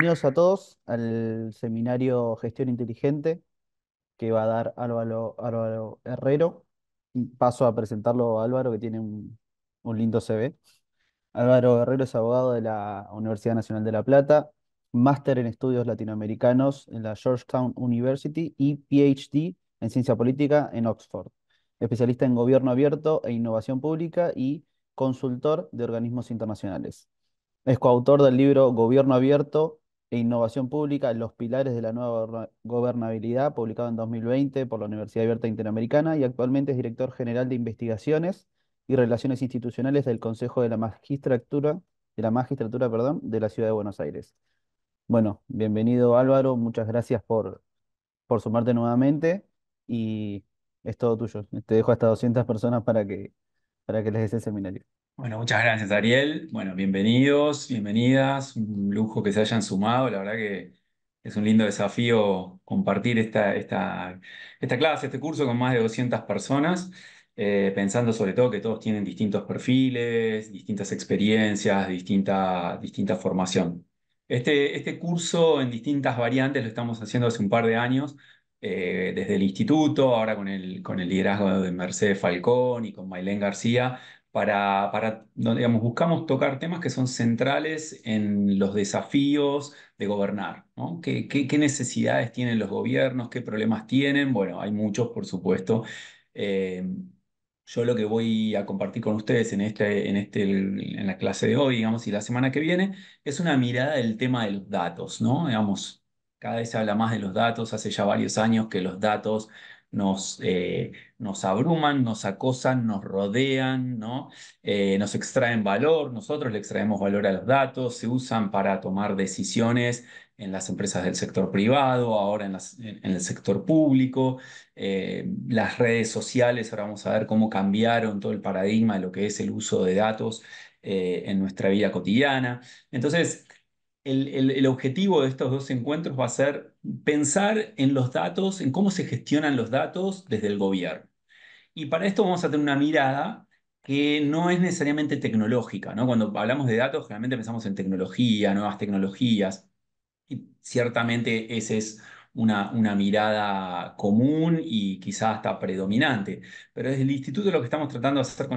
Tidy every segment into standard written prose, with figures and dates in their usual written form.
Bienvenidos a todos al seminario Gestión Inteligente que va a dar Álvaro Herrero. Paso a presentarlo a Álvaro, que tiene un lindo CV. Álvaro Herrero es abogado de la Universidad Nacional de La Plata, máster en estudios latinoamericanos en la Georgetown University y PhD en ciencia política en Oxford. Especialista en gobierno abierto e innovación pública y consultor de organismos internacionales. Es coautor del libro Gobierno Abierto e Innovación Pública, Los Pilares de la Nueva Gobernabilidad, publicado en 2020 por la Universidad Abierta Interamericana, y actualmente es director general de Investigaciones y Relaciones Institucionales del Consejo de la Magistratura, perdón, de la Ciudad de Buenos Aires. Bueno, bienvenido Álvaro, muchas gracias por sumarte nuevamente y es todo tuyo. Te dejo hasta 200 personas para que les des el seminario. Bueno, muchas gracias, Ariel. Bueno, bienvenidos, bienvenidas. Un lujo que se hayan sumado. La verdad que es un lindo desafío compartir esta clase, este curso con más de 200 personas, pensando sobre todo que todos tienen distintos perfiles, distintas experiencias, distinta formación. Este curso en distintas variantes lo estamos haciendo hace un par de años, desde el instituto, ahora con el liderazgo de Mercedes Falcón y con Mailén García donde, digamos, buscamos tocar temas que son centrales en los desafíos de gobernar, ¿no? ¿Qué necesidades tienen los gobiernos? ¿Qué problemas tienen? Bueno, hay muchos, por supuesto. Eh, yo lo que voy a compartir con ustedes en la clase de hoy, digamos, y la semana que viene, es una mirada del tema de los datos, ¿no? Digamos, cada vez se habla más de los datos, hace ya varios años que los datos nos abruman, nos acosan, nos rodean, ¿no? Nos extraen valor, nosotros le extraemos valor a los datos, se usan para tomar decisiones en las empresas del sector privado, ahora en el sector público. Las redes sociales, ahora vamos a ver cómo cambiaron todo el paradigma de lo que es el uso de datos en nuestra vida cotidiana. Entonces, el objetivo de estos dos encuentros va a ser pensar en los datos, en cómo se gestionan los datos desde el gobierno. Y para esto vamos a tener una mirada que no es necesariamente tecnológica, ¿no? Cuando hablamos de datos, generalmente pensamos en tecnología, nuevas tecnologías, y ciertamente esa es una mirada común y quizás hasta predominante. Pero desde el instituto lo que estamos tratando de hacer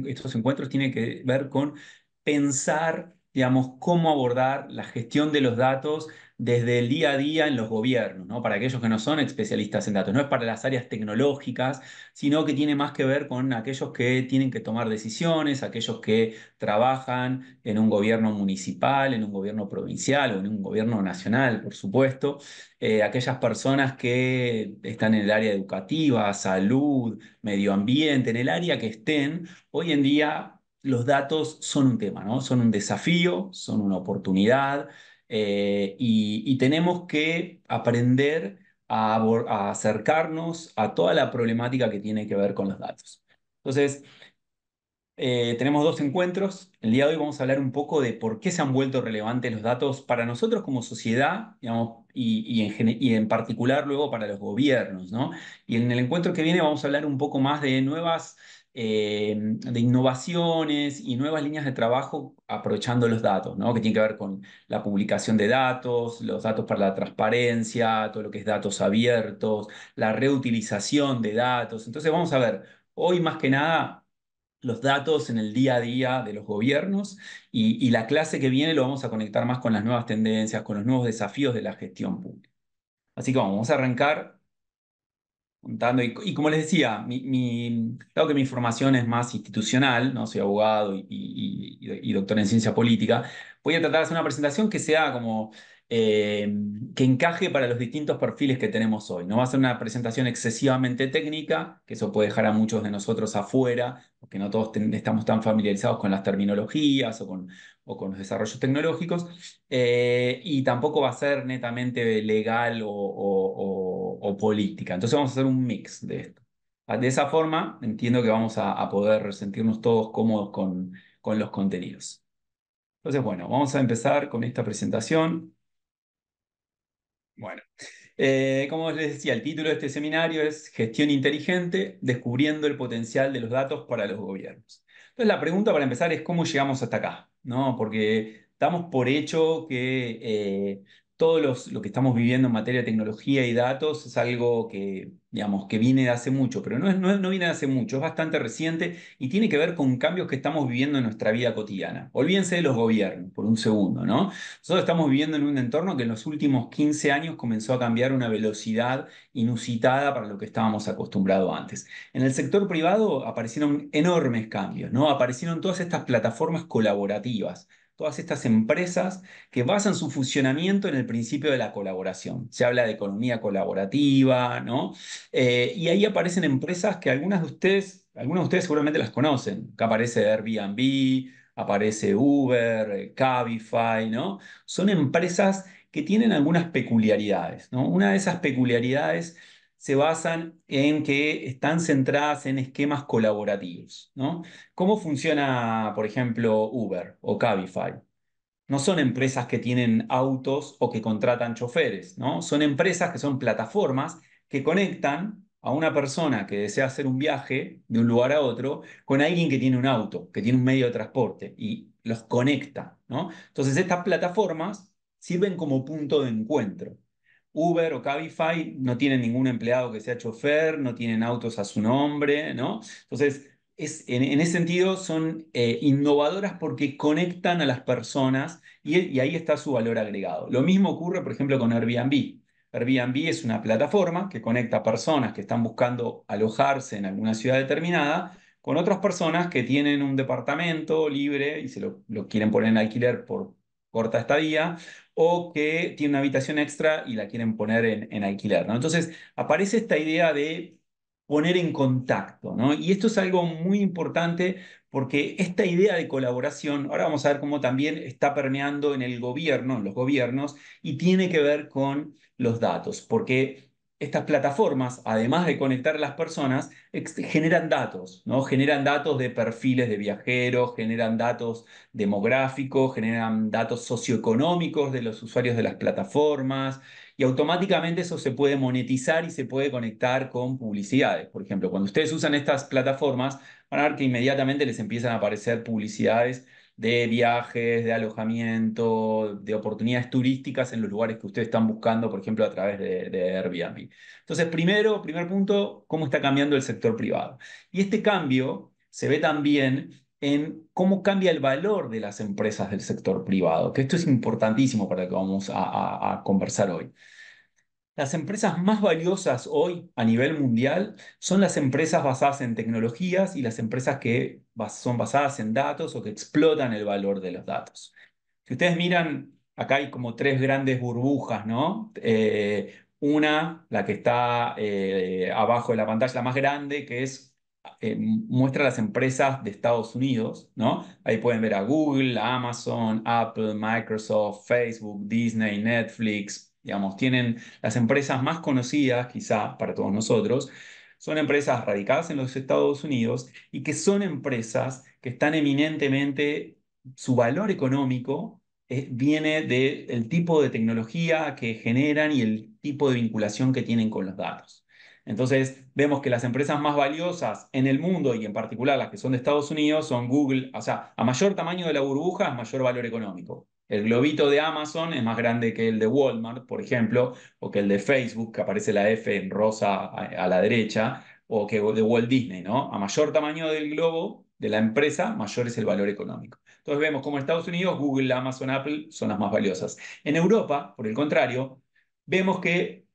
estos encuentros tiene que ver con pensar, digamos, cómo abordar la gestión de los datos desde el día a día en los gobiernos, ¿no? Para aquellos que no son especialistas en datos, no es para las áreas tecnológicas, sino que tiene más que ver con aquellos que tienen que tomar decisiones, aquellos que trabajan en un gobierno municipal, en un gobierno provincial o en un gobierno nacional, por supuesto, aquellas personas que están en el área educativa, salud, medio ambiente, en el área que estén, hoy en día los datos son un tema, ¿no? Son un desafío, son una oportunidad, y tenemos que aprender a acercarnos a toda la problemática que tiene que ver con los datos. Entonces, tenemos dos encuentros. El día de hoy vamos a hablar un poco de por qué se han vuelto relevantes los datos para nosotros como sociedad, digamos, y en particular luego para los gobiernos, ¿no? Y en el encuentro que viene vamos a hablar un poco más de de innovaciones y nuevas líneas de trabajo aprovechando los datos, ¿no? Que tiene que ver con la publicación de datos, los datos para la transparencia, todo lo que es datos abiertos, la reutilización de datos. Entonces vamos a ver, hoy más que nada los datos en el día a día de los gobiernos y la clase que viene lo vamos a conectar más con las nuevas tendencias, con los nuevos desafíos de la gestión pública. Así que vamos a arrancar contando. Y como les decía, dado que mi formación es más institucional, ¿no? Soy abogado y doctor en ciencia política, voy a tratar de hacer una presentación que sea como que encaje para los distintos perfiles que tenemos hoy. No va a ser una presentación excesivamente técnica, que eso puede dejar a muchos de nosotros afuera, porque no todos estamos tan familiarizados con las terminologías o con los desarrollos tecnológicos, y tampoco va a ser netamente legal o política. Entonces vamos a hacer un mix de esto. De esa forma, entiendo que vamos a poder sentirnos todos cómodos con los contenidos. Entonces, bueno, vamos a empezar con esta presentación. Bueno, como les decía, el título de este seminario es Gestión Inteligente, descubriendo el potencial de los datos para los gobiernos. Entonces, la pregunta para empezar es cómo llegamos hasta acá, ¿no? Porque damos por hecho que lo que estamos viviendo en materia de tecnología y datos es algo que, digamos, que viene de hace mucho, pero no viene de hace mucho, es bastante reciente y tiene que ver con cambios que estamos viviendo en nuestra vida cotidiana. Olvídense de los gobiernos por un segundo, ¿no? Nosotros estamos viviendo en un entorno que en los últimos 15 años comenzó a cambiar a una velocidad inusitada para lo que estábamos acostumbrados antes. En el sector privado aparecieron enormes cambios, ¿no? Aparecieron todas estas plataformas colaborativas, todas estas empresas que basan su funcionamiento en el principio de la colaboración. Se habla de economía colaborativa, ¿no? Y ahí aparecen empresas que algunos de ustedes seguramente las conocen. Acá aparece Airbnb, aparece Uber, Cabify, ¿no? Son empresas que tienen algunas peculiaridades, ¿no? Una de esas peculiaridades se basan en que están centradas en esquemas colaborativos, ¿no? ¿Cómo funciona, por ejemplo, Uber o Cabify? No son empresas que tienen autos o que contratan choferes, ¿no? Son empresas que son plataformas que conectan a una persona que desea hacer un viaje de un lugar a otro con alguien que tiene un auto, que tiene un medio de transporte y los conecta, ¿no? Entonces estas plataformas sirven como punto de encuentro. Uber o Cabify no tienen ningún empleado que sea chofer, no tienen autos a su nombre, ¿no? Entonces, en ese sentido son innovadoras porque conectan a las personas y ahí está su valor agregado. Lo mismo ocurre, por ejemplo, con Airbnb. Airbnb es una plataforma que conecta a personas que están buscando alojarse en alguna ciudad determinada con otras personas que tienen un departamento libre y lo quieren poner en alquiler por corta estadía o que tienen una habitación extra y la quieren poner en alquiler, ¿no? Entonces aparece esta idea de poner en contacto, ¿no? Y esto es algo muy importante porque esta idea de colaboración, ahora vamos a ver cómo también está permeando en el gobierno, en los gobiernos, y tiene que ver con los datos, porque estas plataformas, además de conectar a las personas, generan datos, ¿no? Generan datos de perfiles de viajeros, generan datos demográficos, generan datos socioeconómicos de los usuarios de las plataformas, y automáticamente eso se puede monetizar y se puede conectar con publicidades. Por ejemplo, cuando ustedes usan estas plataformas, van a ver que inmediatamente les empiezan a aparecer publicidades de viajes, de alojamiento, de oportunidades turísticas en los lugares que ustedes están buscando, por ejemplo, a través de Airbnb. Entonces, primer punto, cómo está cambiando el sector privado. Y este cambio se ve también en cómo cambia el valor de las empresas del sector privado, que esto es importantísimo para lo que vamos a conversar hoy. Las empresas más valiosas hoy a nivel mundial son las empresas basadas en tecnologías y las empresas que son basadas en datos o que explotan el valor de los datos. Si ustedes miran, acá hay como tres grandes burbujas, ¿no? Una, la que está abajo de la pantalla, la más grande, que muestra las empresas de Estados Unidos, ¿no? Ahí pueden ver a Google, a Amazon, Apple, Microsoft, Facebook, Disney, Netflix, digamos, tienen las empresas más conocidas, quizá para todos nosotros, son empresas radicadas en los Estados Unidos y que son empresas que están eminentemente, su valor económico viene del tipo de tecnología que generan y el tipo de vinculación que tienen con los datos. Entonces, vemos que las empresas más valiosas en el mundo y en particular las que son de Estados Unidos son Google, o sea, a mayor tamaño de la burbuja es mayor valor económico. El globito de Amazon es más grande que el de Walmart, por ejemplo, o que el de Facebook, que aparece la F en rosa a la derecha, o que de Walt Disney, ¿no? A mayor tamaño del globo de la empresa, mayor es el valor económico. Entonces vemos como en Estados Unidos, Google, Amazon, Apple son las más valiosas. En Europa, por el contrario, vemos que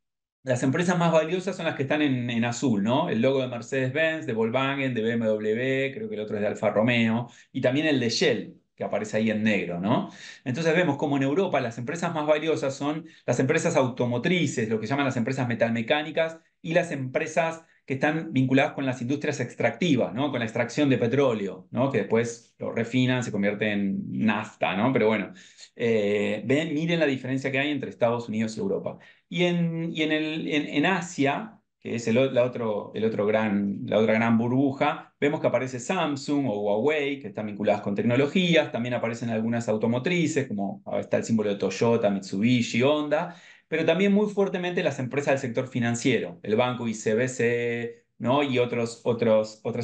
las empresas más valiosas son las que están en azul, ¿no? El logo de Mercedes-Benz, de Volkswagen, de BMW, creo que el otro es de Alfa Romeo, y también el de Shell, que aparece ahí en negro, ¿no? Entonces vemos como en Europa las empresas más valiosas son las empresas automotrices, lo que llaman las empresas metalmecánicas, y las empresas que están vinculadas con las industrias extractivas, ¿no? Con la extracción de petróleo, ¿no? Que después lo refinan, se convierte en nafta, ¿no? Pero bueno, miren la diferencia que hay entre Estados Unidos y Europa. En Asia, que es la otra gran burbuja, vemos que aparece Samsung o Huawei, que están vinculadas con tecnologías, también aparecen algunas automotrices, como está el símbolo de Toyota, Mitsubishi, Honda, pero también muy fuertemente las empresas del sector financiero, el banco ICBC, ¿no? Y otras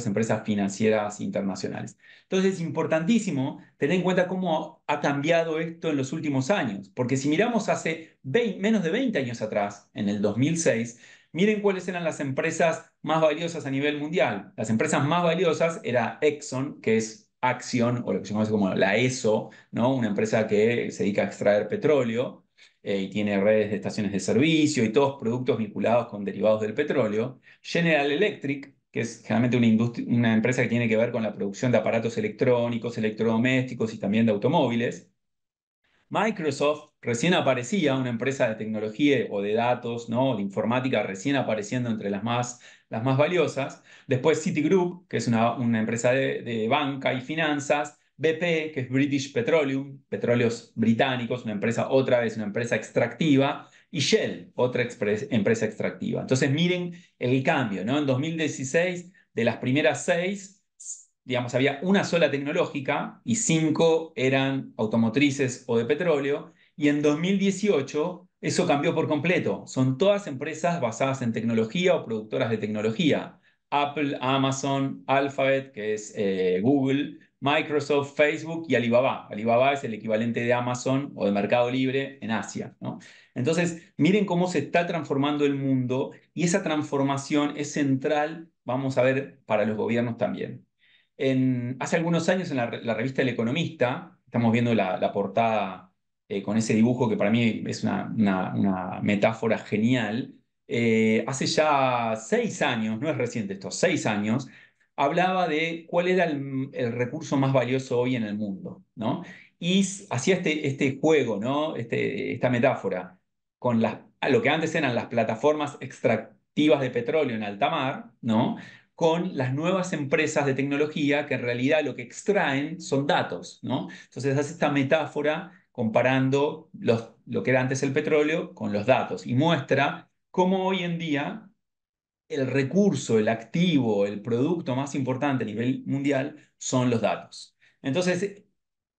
empresas financieras internacionales. Entonces es importantísimo tener en cuenta cómo ha cambiado esto en los últimos años, porque si miramos hace menos de 20 años atrás, en el 2006, miren cuáles eran las empresas más valiosas a nivel mundial. Las empresas más valiosas era Exxon, que es Acción, o lo que se conoce como la ESO, ¿no? Una empresa que se dedica a extraer petróleo y tiene redes de estaciones de servicio y todos productos vinculados con derivados del petróleo. General Electric, que es generalmente una empresa que tiene que ver con la producción de aparatos electrónicos, electrodomésticos y también de automóviles. Microsoft recién aparecía, una empresa de tecnología o de datos, ¿no? De informática recién apareciendo entre las más valiosas. Después Citigroup, que es una empresa de banca y finanzas. BP, que es British Petroleum, petróleos británicos, una empresa, otra vez una empresa extractiva. Y Shell, otra empresa extractiva. Entonces miren el cambio, ¿no? En 2016, de las primeras seis, digamos, había una sola tecnológica y cinco eran automotrices o de petróleo, y en 2018 eso cambió por completo. Son todas empresas basadas en tecnología o productoras de tecnología. Apple, Amazon, Alphabet, que es Google, Microsoft, Facebook y Alibaba. Alibaba es el equivalente de Amazon o de Mercado Libre en Asia, ¿no? Entonces, miren cómo se está transformando el mundo y esa transformación es central, vamos a ver, para los gobiernos también. Hace algunos años en la revista El Economista, estamos viendo la portada con ese dibujo que para mí es una metáfora genial. Hace ya 6 años, no es reciente esto, 6 años, hablaba de cuál era el recurso más valioso hoy en el mundo, ¿no? Y hacía este juego, ¿no? Esta metáfora con lo que antes eran las plataformas extractivas de petróleo en alta mar, ¿no? Con las nuevas empresas de tecnología que en realidad lo que extraen son datos, ¿no? Entonces hace esta metáfora comparando lo que era antes el petróleo con los datos y muestra cómo hoy en día el recurso, el activo, el producto más importante a nivel mundial son los datos. Entonces,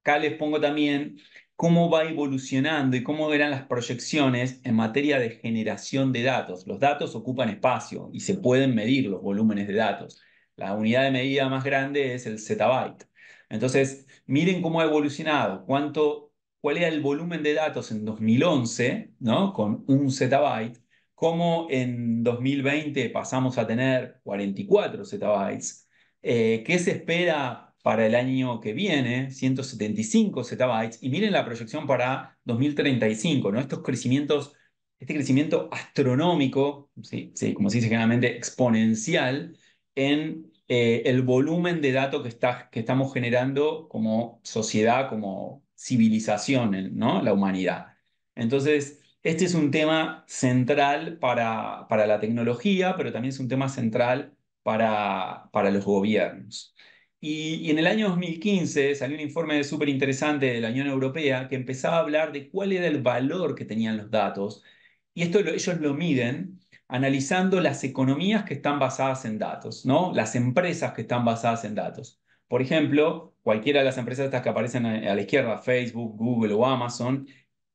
acá les pongo también cómo va evolucionando y cómo eran las proyecciones en materia de generación de datos. Los datos ocupan espacio y se pueden medir los volúmenes de datos. La unidad de medida más grande es el zettabyte. Entonces, miren cómo ha evolucionado, cuál era el volumen de datos en 2011, ¿no? Con un zettabyte, cómo en 2020 pasamos a tener 44 zettabytes. ¿Qué se espera para el año que viene? 175 zettabytes. Y miren la proyección para 2035, ¿no? Este crecimiento astronómico, sí, sí, como se dice generalmente, exponencial, en el volumen de datos que estamos generando como sociedad, como civilización, ¿no? La humanidad. Entonces, este es un tema central para la tecnología, pero también es un tema central para los gobiernos. Y en el año 2015 salió un informe súper interesante de la Unión Europea que empezaba a hablar de cuál era el valor que tenían los datos. Y esto ellos lo miden analizando las economías que están basadas en datos, ¿no? Las empresas que están basadas en datos. Por ejemplo, cualquiera de las empresas estas que aparecen a la izquierda, Facebook, Google o Amazon,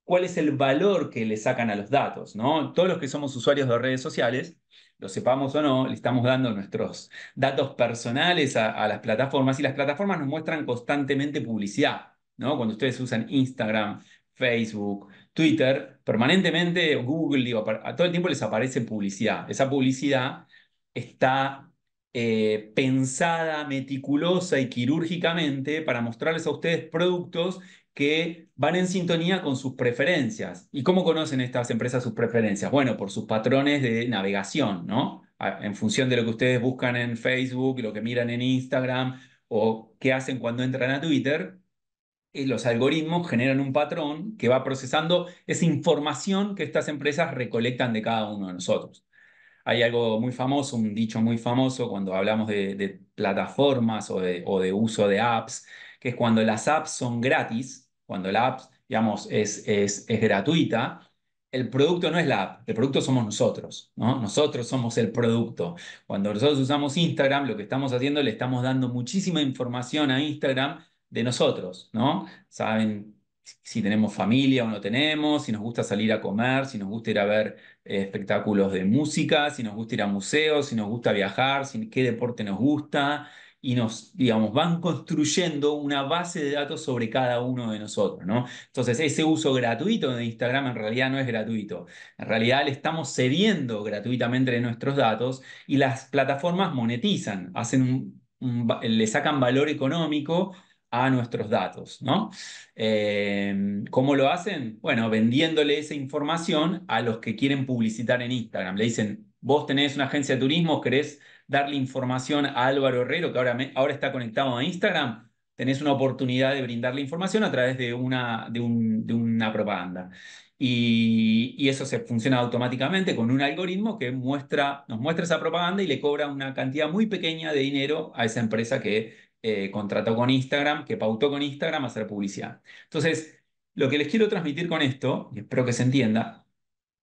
¿cuál es el valor que le sacan a los datos, ¿no? Todos los que somos usuarios de redes sociales, lo sepamos o no, le estamos dando nuestros datos personales a las plataformas y las plataformas nos muestran constantemente publicidad, ¿no? Cuando ustedes usan Instagram, Facebook, Twitter, permanentemente, Google, digo, a todo el tiempo les aparece publicidad. Esa publicidad está pensada meticulosa y quirúrgicamente para mostrarles a ustedes productos que van en sintonía con sus preferencias. ¿Y cómo conocen estas empresas sus preferencias? Bueno, por sus patrones de navegación, ¿no? En función de lo que ustedes buscan en Facebook, lo que miran en Instagram o qué hacen cuando entran a Twitter, y los algoritmos generan un patrón que va procesando esa información que estas empresas recolectan de cada uno de nosotros. Hay algo muy famoso, un dicho muy famoso cuando hablamos de plataformas o de uso de apps, que es cuando las apps son gratis, cuando la app, digamos, es gratuita, el producto no es la app, el producto somos nosotros, ¿no? Nosotros somos el producto. Cuando nosotros usamos Instagram, lo que estamos haciendo, le estamos dando muchísima información a Instagram de nosotros, ¿no? Saben si tenemos familia o no tenemos, si nos gusta salir a comer, si nos gusta ir a ver espectáculos de música, si nos gusta ir a museos, si nos gusta viajar, qué deporte nos gusta, y nos, digamos, van construyendo una base de datos sobre cada uno de nosotros, ¿no? Entonces, ese uso gratuito de Instagram en realidad no es gratuito. En realidad le estamos cediendo gratuitamente de nuestros datos y las plataformas monetizan, le sacan valor económico a nuestros datos, ¿no? ¿Cómo lo hacen? Bueno, vendiéndole esa información a los que quieren publicitar en Instagram. Le dicen, vos tenés una agencia de turismo, querés darle información a Álvaro Herrero, que ahora está conectado a Instagram, tenés una oportunidad de brindarle información a través de una propaganda. Y eso se funciona automáticamente con un algoritmo que nos muestra esa propaganda y le cobra una cantidad muy pequeña de dinero a esa empresa que contrató con Instagram, que pautó con Instagram a hacer publicidad. Entonces, lo que les quiero transmitir con esto, y espero que se entienda,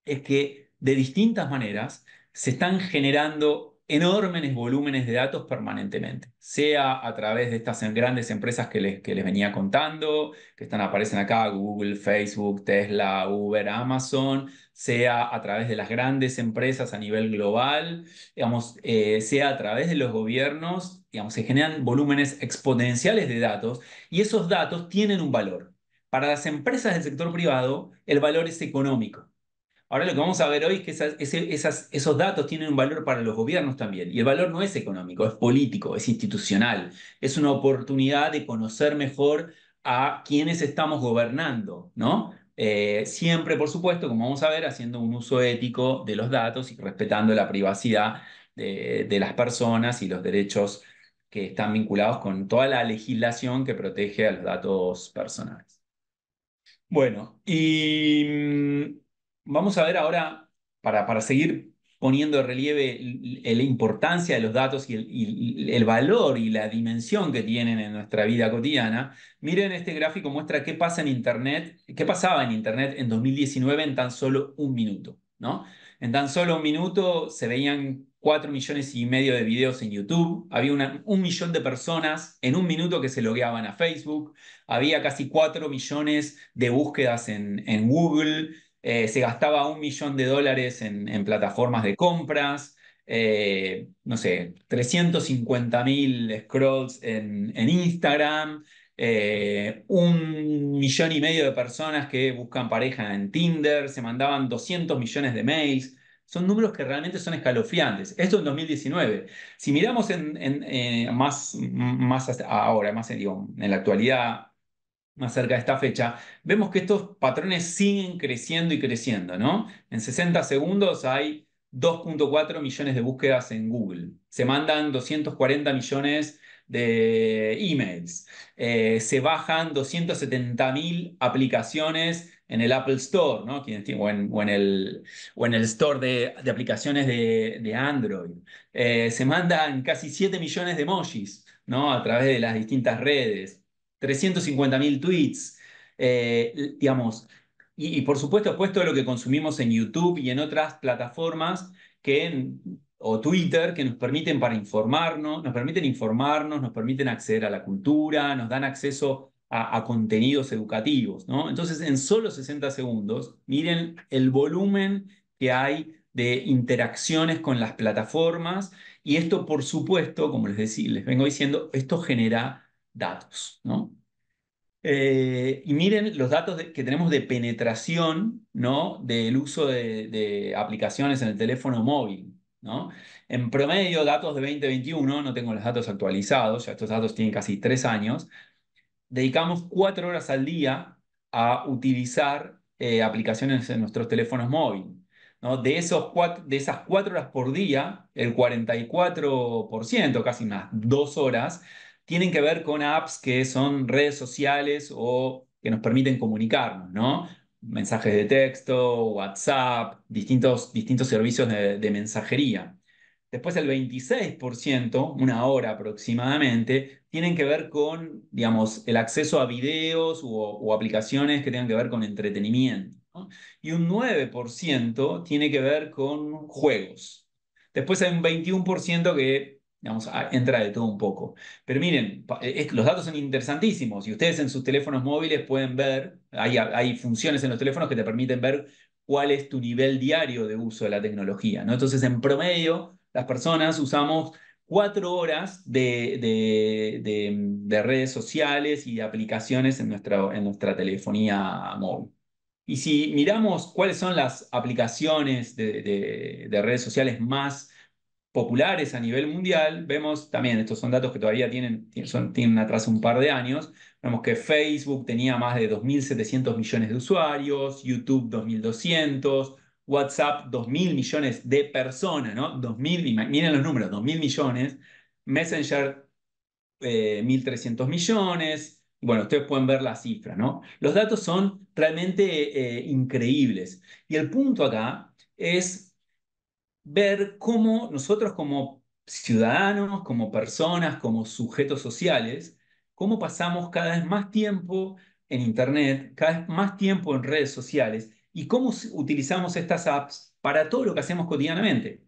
es que de distintas maneras se están generando enormes volúmenes de datos permanentemente, sea a través de estas grandes empresas que les venía contando, aparecen acá, Google, Facebook, Tesla, Uber, Amazon, sea a través de las grandes empresas a nivel global, digamos, sea a través de los gobiernos, digamos, se generan volúmenes exponenciales de datos y esos datos tienen un valor. Para las empresas del sector privado, el valor es económico. Ahora lo que vamos a ver hoy es que esos datos tienen un valor para los gobiernos también. Y el valor no es económico, es político, es institucional. Es una oportunidad de conocer mejor a quienes estamos gobernando, ¿no? Siempre, por supuesto, como vamos a ver, haciendo un uso ético de los datos y respetando la privacidad de las personas y los derechos que están vinculados con toda la legislación que protege a los datos personales. Bueno, y vamos a ver ahora, para seguir poniendo de relieve la importancia de los datos y el valor y la dimensión que tienen en nuestra vida cotidiana, miren este gráfico muestra qué pasa en Internet, qué pasaba en Internet en 2019 en tan solo un minuto, ¿no? En tan solo un minuto se veían 4,5 millones de videos en YouTube, había 1 millón de personas en un minuto que se logueaban a Facebook, había casi 4 millones de búsquedas en Google, se gastaba $1 millón en plataformas de compras, no sé, 350.000 scrolls en Instagram, 1,5 millones de personas que buscan pareja en Tinder, se mandaban 200 millones de mails. Son números que realmente son escalofriantes. Esto en 2019. Si miramos más ahora, digo, en la actualidad, más cerca de esta fecha, vemos que estos patrones siguen creciendo y creciendo, ¿no? En 60 segundos hay 2,4 millones de búsquedas en Google. Se mandan 240 millones de emails. Se bajan 270.000 aplicaciones en el Apple Store, ¿no? O en el Store de aplicaciones de Android. Se mandan casi 7 millones de emojis, ¿no? A través de las distintas redes. 350.000 tweets, digamos, y por supuesto, después todo lo que consumimos en YouTube y en otras plataformas o Twitter que nos permiten informarnos, nos permiten acceder a la cultura, nos dan acceso a contenidos educativos, ¿no? Entonces, en solo 60 segundos, miren el volumen que hay de interacciones con las plataformas y esto, por supuesto, como les vengo diciendo, esto genera datos, ¿no? Y miren los datos que tenemos de penetración, ¿no? Del uso de aplicaciones en el teléfono móvil, ¿no? En promedio, datos de 2021, no tengo los datos actualizados, ya estos datos tienen casi 3 años, dedicamos 4 horas al día a utilizar aplicaciones en nuestros teléfonos móviles, ¿no? De esas 4 horas por día, el 44%, casi unas 2 horas, tienen que ver con apps que son redes sociales o que nos permiten comunicarnos, ¿no? Mensajes de texto, WhatsApp, distintos servicios de mensajería. Después el 26%, 1 hora aproximadamente, tienen que ver con, digamos, el acceso a videos o aplicaciones que tengan que ver con entretenimiento, ¿no? Y un 9% tiene que ver con juegos. Después hay un 21% que Digamos, entra de todo un poco. Pero miren, los datos son interesantísimos y ustedes en sus teléfonos móviles pueden ver, hay funciones en los teléfonos que te permiten ver cuál es tu nivel diario de uso de la tecnología, ¿no? Entonces, en promedio, las personas usamos 4 horas de redes sociales y de aplicaciones en nuestra telefonía móvil. Y si miramos cuáles son las aplicaciones de redes sociales más populares a nivel mundial, vemos también, estos son datos que todavía tienen atrás un par de años, vemos que Facebook tenía más de 2.700 millones de usuarios, YouTube 2.200, WhatsApp 2.000 millones de personas, ¿no? 2.000, miren los números, 2.000 millones, Messenger 1.300 millones. Bueno, ustedes pueden ver la cifra, ¿no? Los datos son realmente increíbles. Y el punto acá es ver cómo nosotros como ciudadanos, como personas, como sujetos sociales, cómo pasamos cada vez más tiempo en Internet, cada vez más tiempo en redes sociales y cómo utilizamos estas apps para todo lo que hacemos cotidianamente.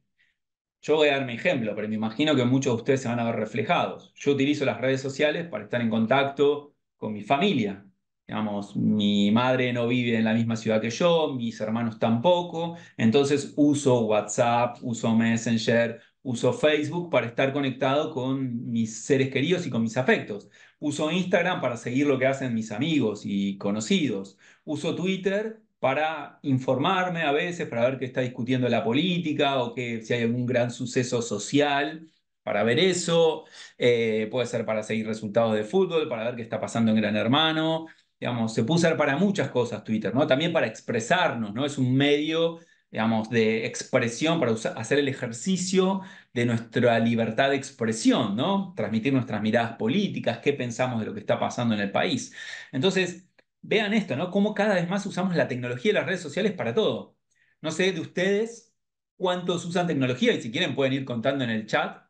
Yo voy a dar mi ejemplo, pero me imagino que muchos de ustedes se van a ver reflejados. Yo utilizo las redes sociales para estar en contacto con mi familia. Digamos, mi madre no vive en la misma ciudad que yo, mis hermanos tampoco, entonces uso WhatsApp, uso Messenger, uso Facebook para estar conectado con mis seres queridos y con mis afectos. Uso Instagram para seguir lo que hacen mis amigos y conocidos. Uso Twitter para informarme a veces, para ver qué está discutiendo la política o que, si hay algún gran suceso social, para ver eso. Puede ser para seguir resultados de fútbol, para ver qué está pasando en Gran Hermano. Digamos, se puede usar para muchas cosas Twitter, ¿no? También para expresarnos, ¿no? Es un medio, digamos, de expresión para hacer el ejercicio de nuestra libertad de expresión, ¿no? Transmitir nuestras miradas políticas, qué pensamos de lo que está pasando en el país. Entonces, vean esto, ¿no? Cómo cada vez más usamos la tecnología y las redes sociales para todo. No sé de ustedes cuántos usan tecnología y si quieren pueden ir contando en el chat.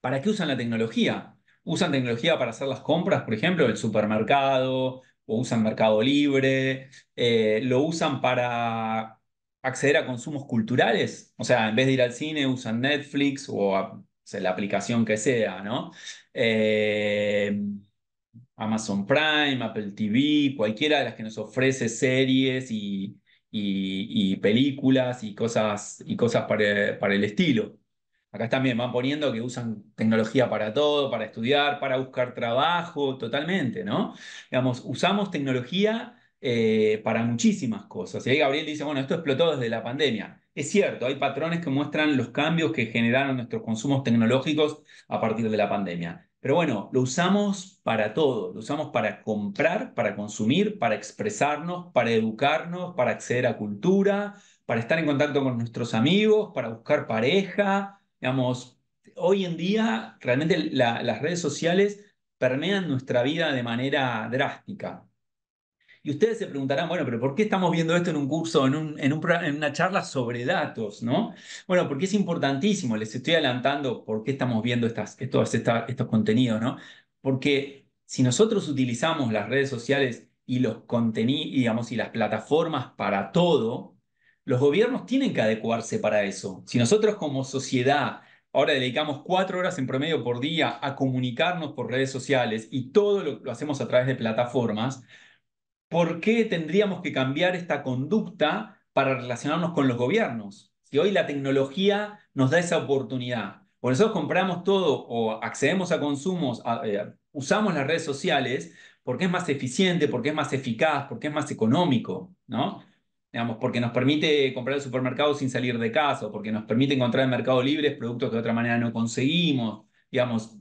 ¿Para qué usan la tecnología? ¿Usan tecnología para hacer las compras, por ejemplo, del supermercado? ¿O usan Mercado Libre? ¿Lo usan para acceder a consumos culturales? O sea, en vez de ir al cine, usan Netflix o sea, la aplicación que sea, ¿no? Eh, Amazon Prime, Apple TV, cualquiera de las que nos ofrece series y películas y cosas para el estilo. Acá también van poniendo que usan tecnología para todo, para estudiar, para buscar trabajo, totalmente, ¿no? Digamos, usamos tecnología para muchísimas cosas. Y ahí Gabriel dice, bueno, esto explotó desde la pandemia. Es cierto, hay patrones que muestran los cambios que generaron nuestros consumos tecnológicos a partir de la pandemia. Pero bueno, lo usamos para todo, lo usamos para comprar, para consumir, para expresarnos, para educarnos, para acceder a cultura, para estar en contacto con nuestros amigos, para buscar pareja. Digamos, hoy en día realmente las redes sociales permean nuestra vida de manera drástica. Y ustedes se preguntarán, bueno, pero ¿por qué estamos viendo esto en un curso, en una charla sobre datos, ¿no? Bueno, porque es importantísimo, les estoy adelantando por qué estamos viendo estos contenidos, ¿no? Porque si nosotros utilizamos las redes sociales y los contenidos, digamos, y las plataformas para todo, los gobiernos tienen que adecuarse para eso. Si nosotros como sociedad ahora dedicamos 4 horas en promedio por día a comunicarnos por redes sociales y todo lo hacemos a través de plataformas, ¿por qué tendríamos que cambiar esta conducta para relacionarnos con los gobiernos? Si hoy la tecnología nos da esa oportunidad. Por eso compramos todo o accedemos a consumos, usamos las redes sociales porque es más eficiente, porque es más eficaz, porque es más económico, ¿no? Digamos, porque nos permite comprar el supermercado sin salir de casa, o porque nos permite encontrar en Mercado Libre productos que de otra manera no conseguimos. Digamos,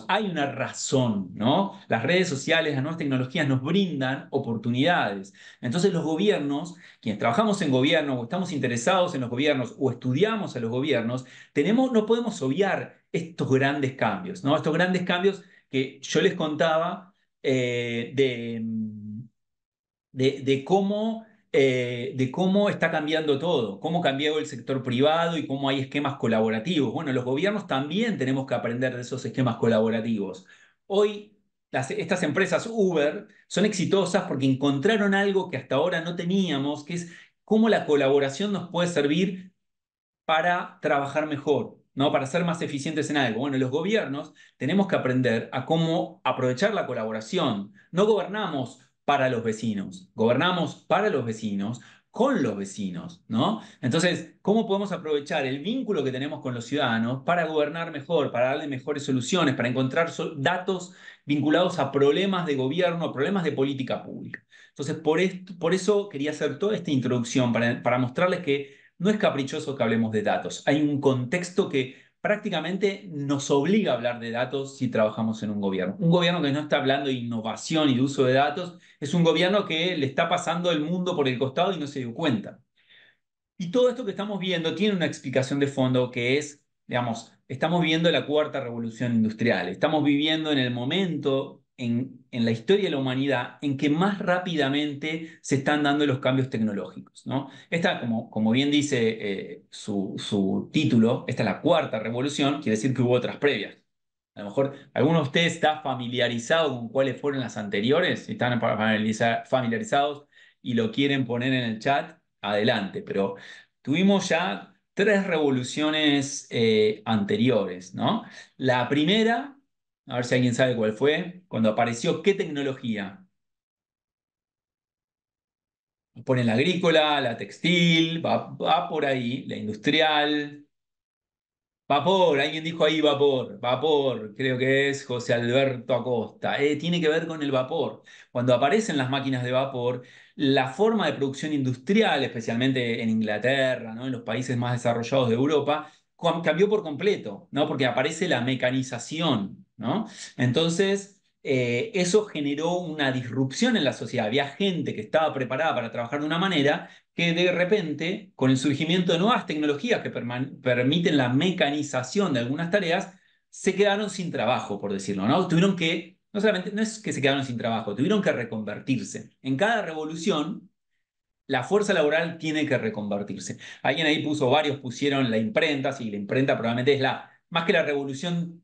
hay una razón, ¿no? Las redes sociales, las nuevas tecnologías nos brindan oportunidades. Entonces los gobiernos, quienes trabajamos en gobierno o estamos interesados en los gobiernos o estudiamos a los gobiernos, no podemos obviar estos grandes cambios, ¿no? Estos grandes cambios que yo les contaba de cómo está cambiando todo, cómo cambió el sector privado y cómo hay esquemas colaborativos. Bueno, los gobiernos también tenemos que aprender de esos esquemas colaborativos. Hoy, estas empresas Uber son exitosas porque encontraron algo que hasta ahora no teníamos, que es cómo la colaboración nos puede servir para trabajar mejor. ¿no? Para ser más eficientes en algo. Bueno, los gobiernos tenemos que aprender a cómo aprovechar la colaboración. No gobernamos para los vecinos, gobernamos para los vecinos, con los vecinos, ¿no? Entonces, ¿cómo podemos aprovechar el vínculo que tenemos con los ciudadanos para gobernar mejor, para darle mejores soluciones, para encontrar datos vinculados a problemas de gobierno, a problemas de política pública? Entonces, por eso quería hacer toda esta introducción, para mostrarles que no es caprichoso que hablemos de datos. Hay un contexto que prácticamente nos obliga a hablar de datos si trabajamos en un gobierno. Un gobierno que no está hablando de innovación y de uso de datos es un gobierno que le está pasando el mundo por el costado y no se dio cuenta. Y todo esto que estamos viendo tiene una explicación de fondo que es, digamos, estamos viviendo la cuarta revolución industrial, estamos viviendo en el momento en la historia de la humanidad en que más rápidamente se están dando los cambios tecnológicos, ¿no? Esta, como bien dice su título, esta es la cuarta revolución, quiere decir que hubo otras previas. A lo mejor alguno de ustedes está familiarizado con cuáles fueron las anteriores, si están familiarizados y lo quieren poner en el chat, adelante, pero tuvimos ya tres revoluciones anteriores, ¿no? La primera, a ver si alguien sabe cuál fue, cuando apareció qué tecnología. Ponen la agrícola, la textil, va por ahí, la industrial. Vapor, alguien dijo ahí vapor, vapor, creo que es José Alberto Acosta. Tiene que ver con el vapor. Cuando aparecen las máquinas de vapor, la forma de producción industrial, especialmente en Inglaterra, ¿no? En los países más desarrollados de Europa, cambió por completo, ¿no? Porque aparece la mecanización, ¿no? Entonces, eso generó una disrupción en la sociedad. Había gente que estaba preparada para trabajar de una manera que de repente, con el surgimiento de nuevas tecnologías que permiten la mecanización de algunas tareas, se quedaron sin trabajo, por decirlo, ¿no? Tuvieron que, no solamente, no es que se quedaron sin trabajo, tuvieron que reconvertirse. En cada revolución, la fuerza laboral tiene que reconvertirse. Alguien ahí puso, varios pusieron la imprenta, sí, la imprenta probablemente es más que la revolución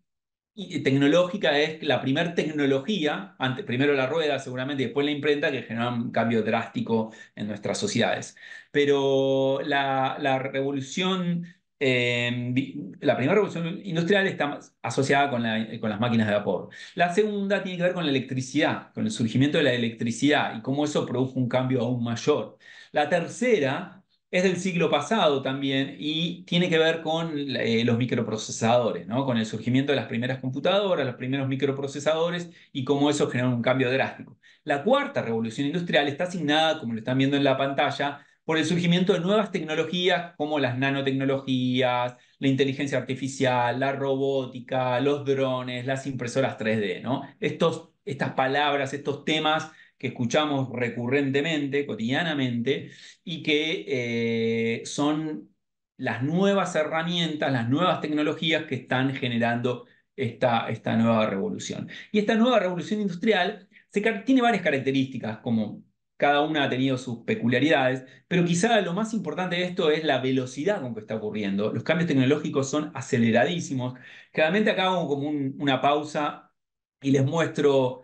tecnológica, es la primera tecnología, antes, primero la rueda seguramente y después la imprenta, que genera un cambio drástico en nuestras sociedades. Pero la revolución, la primera revolución industrial está asociada con las máquinas de vapor. La segunda tiene que ver con la electricidad, con el surgimiento de la electricidad y cómo eso produjo un cambio aún mayor. La tercera es del siglo pasado también y tiene que ver con los microprocesadores, ¿no? Con el surgimiento de las primeras computadoras, los primeros microprocesadores y cómo eso generó un cambio drástico. La cuarta revolución industrial está asignada, como lo están viendo en la pantalla, por el surgimiento de nuevas tecnologías como las nanotecnologías, la inteligencia artificial, la robótica, los drones, las impresoras 3D, ¿no? Estas palabras, estos temas que escuchamos recurrentemente, cotidianamente, y que son las nuevas herramientas, las nuevas tecnologías que están generando esta nueva revolución. Y esta nueva revolución industrial tiene varias características, como cada una ha tenido sus peculiaridades, pero quizá lo más importante de esto es la velocidad con que está ocurriendo. Los cambios tecnológicos son aceleradísimos. Claramente acá hago como una pausa y les muestro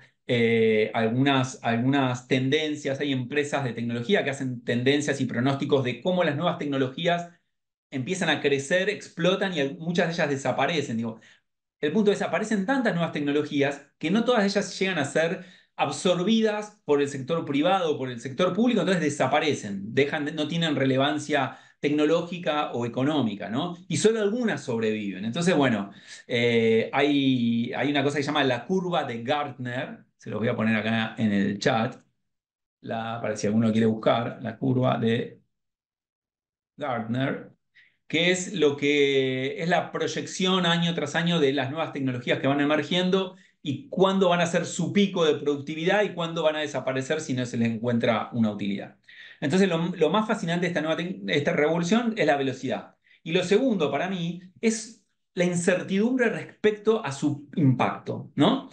algunas tendencias. Hay empresas de tecnología que hacen tendencias y pronósticos de cómo las nuevas tecnologías empiezan a crecer, explotan y muchas de ellas desaparecen. Digo, el punto es, aparecen tantas nuevas tecnologías que no todas ellas llegan a ser absorbidas por el sector privado o por el sector público, entonces desaparecen, no tienen relevancia tecnológica o económica, ¿no? Y solo algunas sobreviven. Entonces, bueno, hay una cosa que se llama la curva de Gartner, se los voy a poner acá en el chat, para si alguno quiere buscar, la curva de Gartner, que es lo que es la proyección año tras año de las nuevas tecnologías que van emergiendo y cuándo van a ser su pico de productividad y cuándo van a desaparecer si no se les encuentra una utilidad. Entonces, lo más fascinante de esta revolución es la velocidad. Y lo segundo para mí es la incertidumbre respecto a su impacto, ¿no?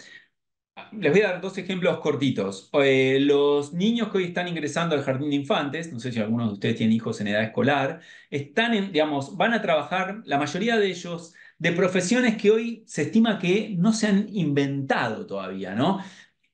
Les voy a dar dos ejemplos cortitos. Los niños que hoy están ingresando al jardín de infantes, no sé si algunos de ustedes tienen hijos en edad escolar, digamos, van a trabajar, la mayoría de ellos, de profesiones que hoy se estima que no se han inventado todavía, ¿no?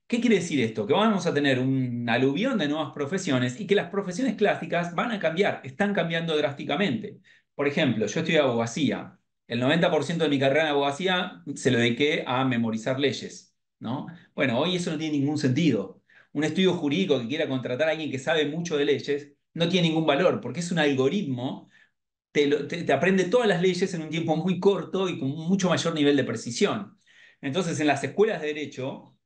¿Qué quiere decir esto? Que vamos a tener un aluvión de nuevas profesiones y que las profesiones clásicas van a cambiar, están cambiando drásticamente. Por ejemplo, yo estudio abogacía. el 90% de mi carrera en abogacía se lo dediqué a memorizar leyes, ¿no? Bueno, hoy eso no tiene ningún sentido. Un estudio jurídico que quiera contratar a alguien que sabe mucho de leyes no tiene ningún valor, porque es un algoritmo, te aprende todas las leyes en un tiempo muy corto y con un mucho mayor nivel de precisión. Entonces, en las escuelas de derecho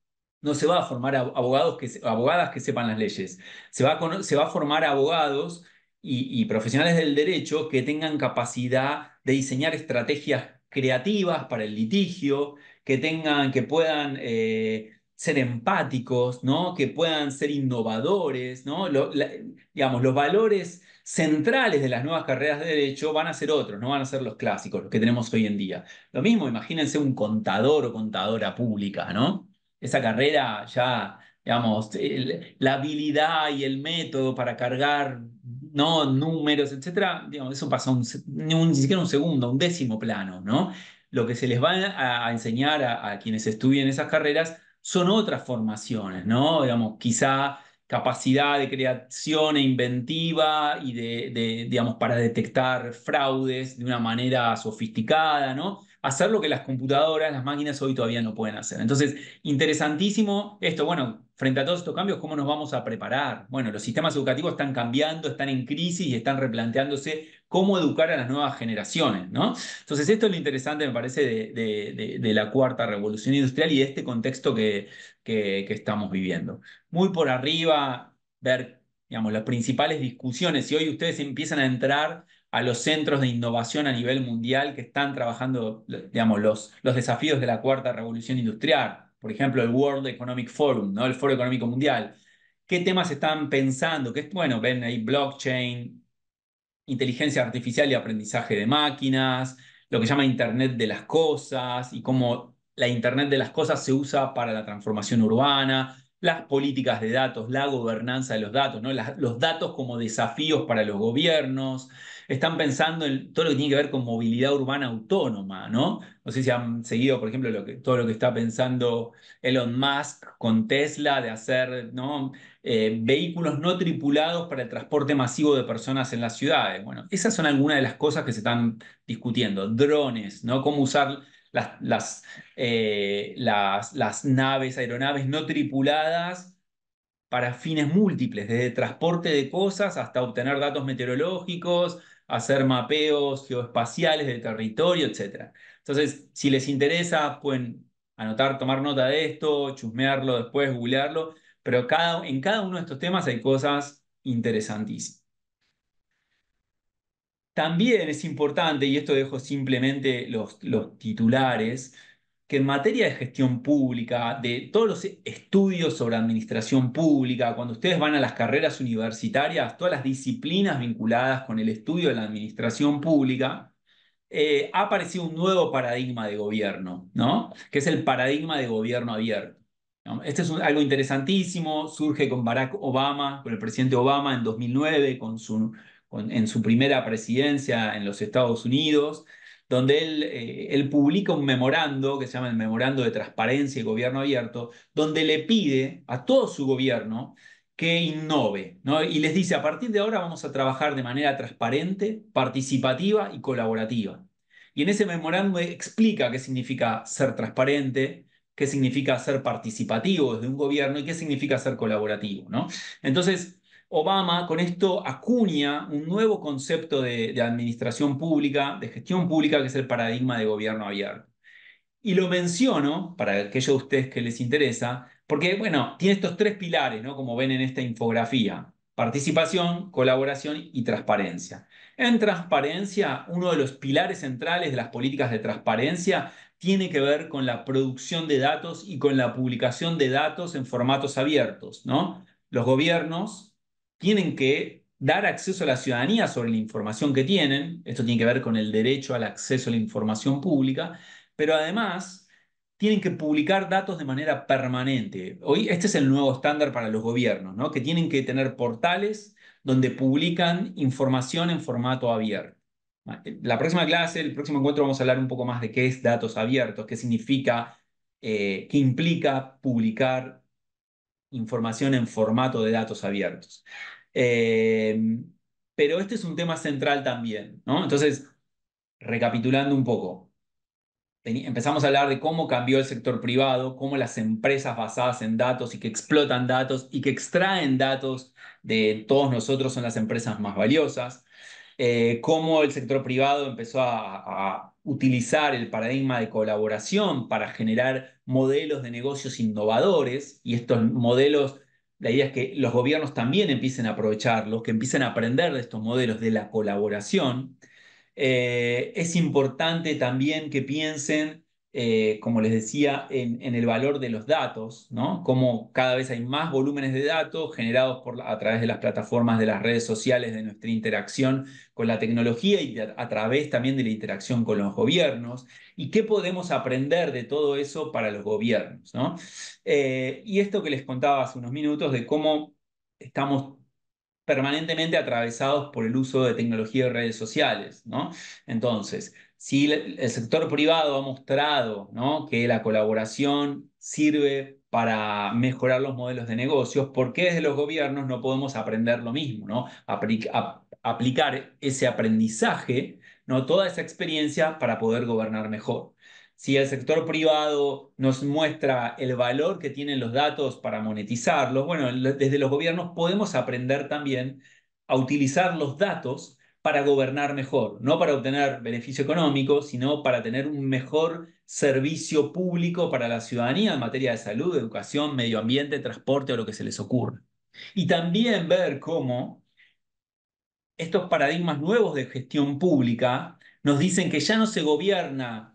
no se va a formar abogados abogadas que sepan las leyes. Se va a formar abogados y profesionales del derecho que tengan capacidad de diseñar estrategias creativas para el litigio, que puedan ser empáticos, ¿no? Que puedan ser innovadores, ¿no? Digamos, los valores centrales de las nuevas carreras de derecho van a ser otros, no van a ser los clásicos, los que tenemos hoy en día. Lo mismo, imagínense un contador o contadora pública, ¿no? Esa carrera ya, digamos, la habilidad y el método para cargar, ¿no? Números, etcétera, digamos, eso pasa ni siquiera un segundo, un décimo plano, ¿no? Lo que se les va a enseñar a quienes estudien esas carreras son otras formaciones, ¿no? Digamos, quizá capacidad de creación e inventiva y digamos, para detectar fraudes de una manera sofisticada, ¿no? Hacer lo que las computadoras, las máquinas hoy todavía no pueden hacer. Entonces, interesantísimo esto. Bueno, frente a todos estos cambios, ¿cómo nos vamos a preparar? Bueno, los sistemas educativos están cambiando, están en crisis y están replanteándose cómo educar a las nuevas generaciones, ¿no? Entonces, esto es lo interesante, me parece, de la cuarta revolución industrial y de este contexto que estamos viviendo. Muy por arriba, ver, digamos, las principales discusiones. Si hoy ustedes empiezan a entrar a los centros de innovación a nivel mundial que están trabajando, digamos, los desafíos de la cuarta revolución industrial. Por ejemplo, el World Economic Forum, ¿no? El Foro Económico Mundial. ¿Qué temas están pensando? Bueno, ven ahí blockchain, inteligencia artificial y aprendizaje de máquinas, lo que llama Internet de las cosas y cómo la Internet de las cosas se usa para la transformación urbana, las políticas de datos, la gobernanza de los datos, ¿no? Los datos como desafíos para los gobiernos. Están pensando en todo lo que tiene que ver con movilidad urbana autónoma, ¿no? No sé si han seguido, por ejemplo, todo lo que está pensando Elon Musk con Tesla de hacer, ¿no? Vehículos no tripulados para el transporte masivo de personas en las ciudades. Bueno, esas son algunas de las cosas que se están discutiendo. Drones, ¿no? Cómo usar las naves, aeronaves no tripuladas para fines múltiples, desde transporte de cosas hasta obtener datos meteorológicos, hacer mapeos geoespaciales del territorio, etcétera. Entonces, si les interesa, pueden anotar, tomar nota de esto, chusmearlo después, googlearlo, pero en cada uno de estos temas hay cosas interesantísimas. También es importante, y esto dejo simplemente los titulares, que en materia de gestión pública, de todos los estudios sobre administración pública, cuando ustedes van a las carreras universitarias, todas las disciplinas vinculadas con el estudio de la administración pública, ha aparecido un nuevo paradigma de gobierno, ¿no? Que es el paradigma de gobierno abierto, ¿no? Este es algo interesantísimo, surge con Barack Obama, con el presidente Obama en 2009, en su primera presidencia en los Estados Unidos, donde él publica un memorando que se llama el Memorando de Transparencia y Gobierno Abierto, donde le pide a todo su gobierno que innove, ¿no? Y les dice, a partir de ahora vamos a trabajar de manera transparente, participativa y colaborativa. Y en ese memorándum explica qué significa ser transparente, qué significa ser participativo desde un gobierno y qué significa ser colaborativo, ¿no? Entonces, Obama con esto acuña un nuevo concepto de administración pública, de gestión pública, que es el paradigma de gobierno abierto. Y lo menciono, para aquellos de ustedes que les interesa, porque, bueno, tiene estos tres pilares, ¿no? Como ven en esta infografía: participación, colaboración y transparencia. En transparencia, uno de los pilares centrales de las políticas de transparencia tiene que ver con la producción de datos y con la publicación de datos en formatos abiertos, ¿no? Los gobiernos tienen que dar acceso a la ciudadanía sobre la información que tienen. Esto tiene que ver con el derecho al acceso a la información pública, pero además tienen que publicar datos de manera permanente. Hoy este es el nuevo estándar para los gobiernos, ¿no? Que tienen que tener portales donde publican información en formato abierto. La próxima clase, el próximo encuentro, vamos a hablar un poco más de qué es datos abiertos, qué significa, qué implica publicar información en formato de datos abiertos. Eh, pero este es un tema central también, ¿no? Entonces, recapitulando un poco. Empezamos a hablar de cómo cambió el sector privado, cómo las empresas basadas en datos y que explotan datos y que extraen datos de todos nosotros son las empresas más valiosas. Cómo el sector privado empezó a utilizar el paradigma de colaboración para generar modelos de negocios innovadores y estos modelos, la idea es que los gobiernos también empiecen a aprovecharlos, que empiecen a aprender de estos modelos de la colaboración. Es importante también que piensen, como les decía, en el valor de los datos, ¿no? Como cada vez hay más volúmenes de datos generados a través de las plataformas de las redes sociales, de nuestra interacción con la tecnología y a través también de la interacción con los gobiernos. ¿Y qué podemos aprender de todo eso para los gobiernos, ¿no? Y esto que les contaba hace unos minutos de cómo estamos permanentemente atravesados por el uso de tecnología y redes sociales, ¿no? Entonces, si el sector privado ha mostrado, ¿no?, que la colaboración sirve para mejorar los modelos de negocios, ¿por qué desde los gobiernos no podemos aprender lo mismo, ¿no? Aplicar ese aprendizaje, ¿no?, toda esa experiencia para poder gobernar mejor. Si el sector privado nos muestra el valor que tienen los datos para monetizarlos, bueno, desde los gobiernos podemos aprender también a utilizar los datos para gobernar mejor, no para obtener beneficio económico, sino para tener un mejor servicio público para la ciudadanía en materia de salud, educación, medio ambiente, transporte o lo que se les ocurra. Y también ver cómo estos paradigmas nuevos de gestión pública nos dicen que ya no se gobierna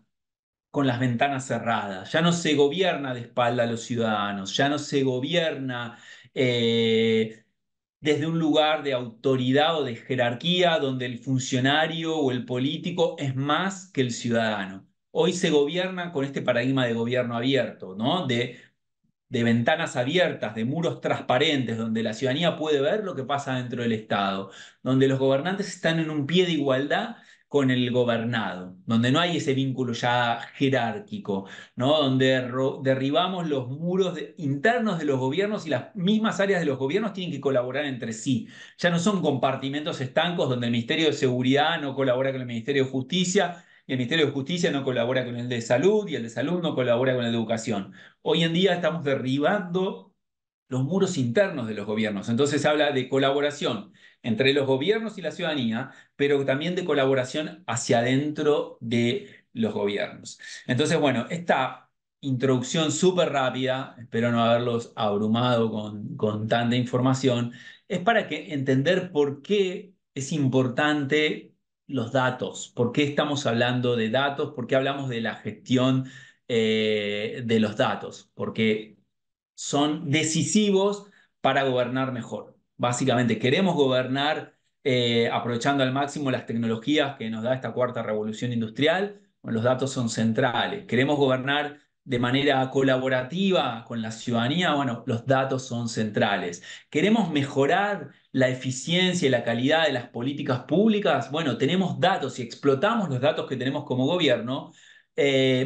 con las ventanas cerradas, ya no se gobierna de espalda a los ciudadanos, ya no se gobierna desde un lugar de autoridad o de jerarquía donde el funcionario o el político es más que el ciudadano. Hoy se gobierna con este paradigma de gobierno abierto, ¿no? De ventanas abiertas, de muros transparentes, donde la ciudadanía puede ver lo que pasa dentro del Estado, donde los gobernantes están en un pie de igualdad con el gobernado, donde no hay ese vínculo ya jerárquico, ¿no? Donde derribamos los muros internos de los gobiernos y las mismas áreas de los gobiernos tienen que colaborar entre sí. Ya no son compartimentos estancos donde el Ministerio de Seguridad no colabora con el Ministerio de Justicia y el Ministerio de Justicia no colabora con el de Salud y el de Salud no colabora con el de Educación. Hoy en día estamos derribando los muros internos de los gobiernos. Entonces se habla de colaboración entre los gobiernos y la ciudadanía, pero también de colaboración hacia adentro de los gobiernos. Entonces, bueno, esta introducción súper rápida, espero no haberlos abrumado con tanta información, es para que entender por qué es importante los datos, por qué estamos hablando de datos, por qué hablamos de la gestión de los datos, porque son decisivos para gobernar mejor. Básicamente, queremos gobernar aprovechando al máximo las tecnologías que nos da esta cuarta revolución industrial. Bueno, los datos son centrales. Queremos gobernar de manera colaborativa con la ciudadanía. Bueno, los datos son centrales. Queremos mejorar la eficiencia y la calidad de las políticas públicas. Bueno, tenemos datos y explotamos los datos que tenemos como gobierno.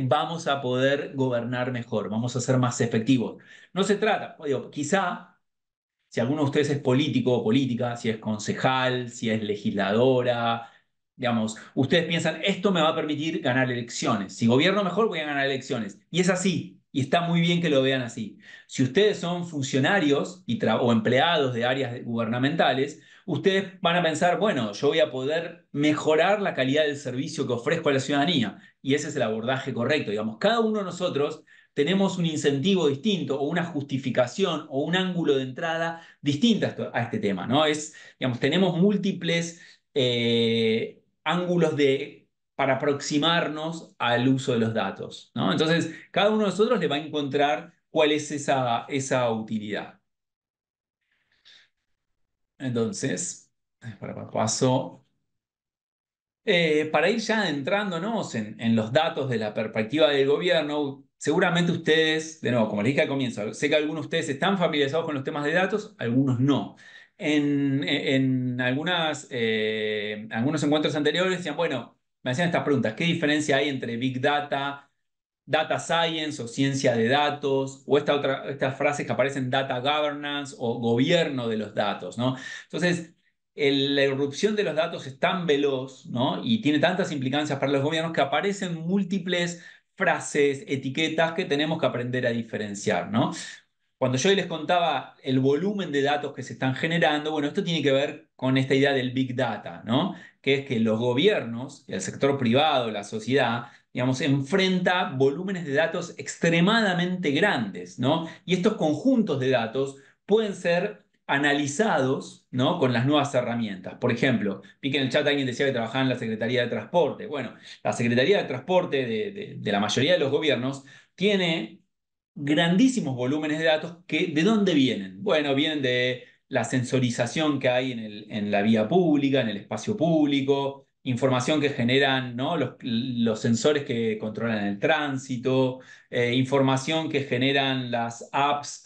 Vamos a poder gobernar mejor, vamos a ser más efectivos. No se trata, digo, quizá si alguno de ustedes es político o política, si es concejal, si es legisladora, digamos, ustedes piensan, esto me va a permitir ganar elecciones. Si gobierno mejor, voy a ganar elecciones. Y es así, y está muy bien que lo vean así. Si ustedes son funcionarios o empleados de áreas gubernamentales, ustedes van a pensar, bueno, yo voy a poder mejorar la calidad del servicio que ofrezco a la ciudadanía. Y ese es el abordaje correcto. Digamos, cada uno de nosotros tenemos un incentivo distinto o una justificación o un ángulo de entrada distinta a este tema, ¿no? Digamos, tenemos múltiples ángulos para aproximarnos al uso de los datos, ¿no? Entonces, cada uno de nosotros le va a encontrar cuál es esa utilidad. Entonces, paso. Para ir ya adentrándonos en los datos de la perspectiva del gobierno, seguramente ustedes, de nuevo, como les dije al comienzo, sé que algunos de ustedes están familiarizados con los temas de datos, algunos no. En algunos encuentros anteriores decían, bueno, me hacían estas preguntas, ¿qué diferencia hay entre Big Data, Data Science o ciencia de datos, o estas frases que aparecen Data Governance o gobierno de los datos, ¿no? Entonces, la irrupción de los datos es tan veloz, ¿no? Y tiene tantas implicancias para los gobiernos que aparecen múltiples frases, etiquetas que tenemos que aprender a diferenciar, ¿no? Cuando yo les contaba el volumen de datos que se están generando, bueno, esto tiene que ver con esta idea del Big Data, ¿no? Que es que los gobiernos, el sector privado, la sociedad, digamos, enfrenta volúmenes de datos extremadamente grandes, ¿no? Y estos conjuntos de datos pueden ser analizados, ¿no? Con las nuevas herramientas. Por ejemplo, vi que en el chat alguien decía que trabajaba en la Secretaría de Transporte. Bueno, la Secretaría de Transporte de la mayoría de los gobiernos tiene grandísimos volúmenes de datos que ¿de dónde vienen? Bueno, vienen de la sensorización que hay en la vía pública, en el espacio público, información que generan, ¿no? los sensores que controlan el tránsito, información que generan las apps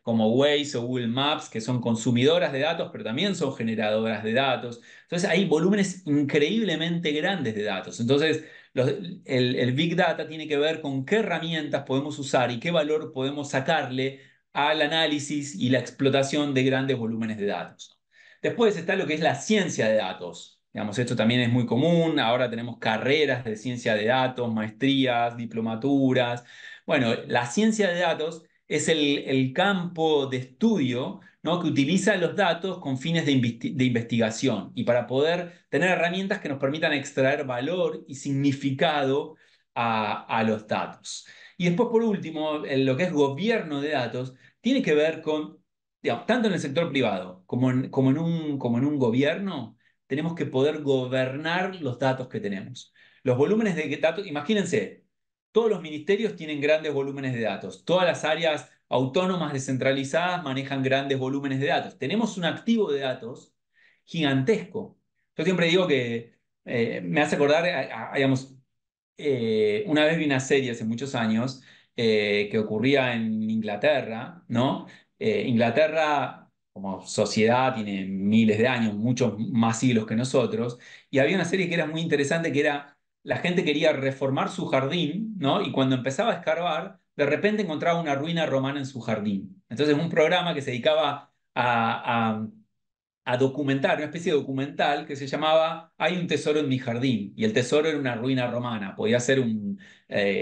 como Waze o Google Maps, que son consumidoras de datos, pero también son generadoras de datos. Entonces hay volúmenes increíblemente grandes de datos. Entonces, el Big Data tiene que ver con qué herramientas podemos usar y qué valor podemos sacarle al análisis y la explotación de grandes volúmenes de datos. Después está lo que es la ciencia de datos. Digamos, esto también es muy común. Ahora tenemos carreras de ciencia de datos, maestrías, diplomaturas. Bueno, la ciencia de datos es el campo de estudio, ¿no? Que utiliza los datos con fines de investigación y para poder tener herramientas que nos permitan extraer valor y significado a los datos. Y después, por último, en lo que es gobierno de datos, tiene que ver con, digamos, tanto en el sector privado como en un gobierno, tenemos que poder gobernar los datos que tenemos. Los volúmenes de datos, imagínense, todos los ministerios tienen grandes volúmenes de datos, todas las áreas autónomas descentralizadas manejan grandes volúmenes de datos. Tenemos un activo de datos gigantesco. Yo siempre digo que me hace acordar, digamos, una vez vi una serie hace muchos años que ocurría en Inglaterra, ¿no? Inglaterra, como sociedad, tiene miles de años, muchos más siglos que nosotros, y había una serie que era muy interesante, que era, la gente quería reformar su jardín, ¿no? Y cuando empezaba a escarbar, de repente encontraba una ruina romana en su jardín. Entonces, un programa que se dedicaba a documentar, una especie de documental que se llamaba Hay un tesoro en mi jardín, y el tesoro era una ruina romana, podía ser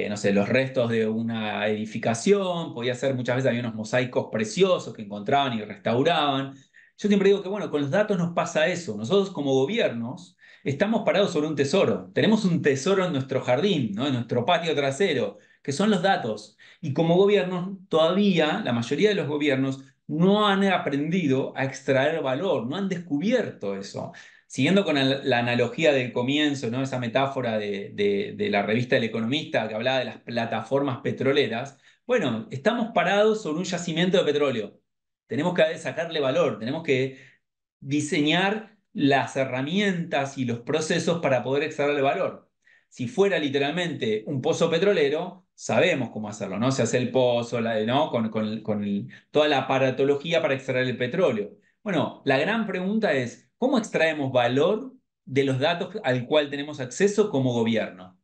no sé, los restos de una edificación, podía ser, muchas veces había unos mosaicos preciosos que encontraban y restauraban. Yo siempre digo que, bueno, con los datos nos pasa eso. Nosotros como gobiernos estamos parados sobre un tesoro. Tenemos un tesoro en nuestro jardín, ¿no? En nuestro patio trasero, que son los datos. Y como gobiernos, todavía la mayoría de los gobiernos no han aprendido a extraer valor, no han descubierto eso. Siguiendo con la analogía del comienzo, ¿no? Esa metáfora de la revista El Economista que hablaba de las plataformas petroleras, bueno, estamos parados sobre un yacimiento de petróleo. Tenemos que sacarle valor, tenemos que diseñar las herramientas y los procesos para poder extraerle valor. Si fuera literalmente un pozo petrolero, sabemos cómo hacerlo, ¿no? Se hace el pozo, ¿no? Toda la aparatología para extraer el petróleo. Bueno, la gran pregunta es, ¿cómo extraemos valor de los datos al cual tenemos acceso como gobierno?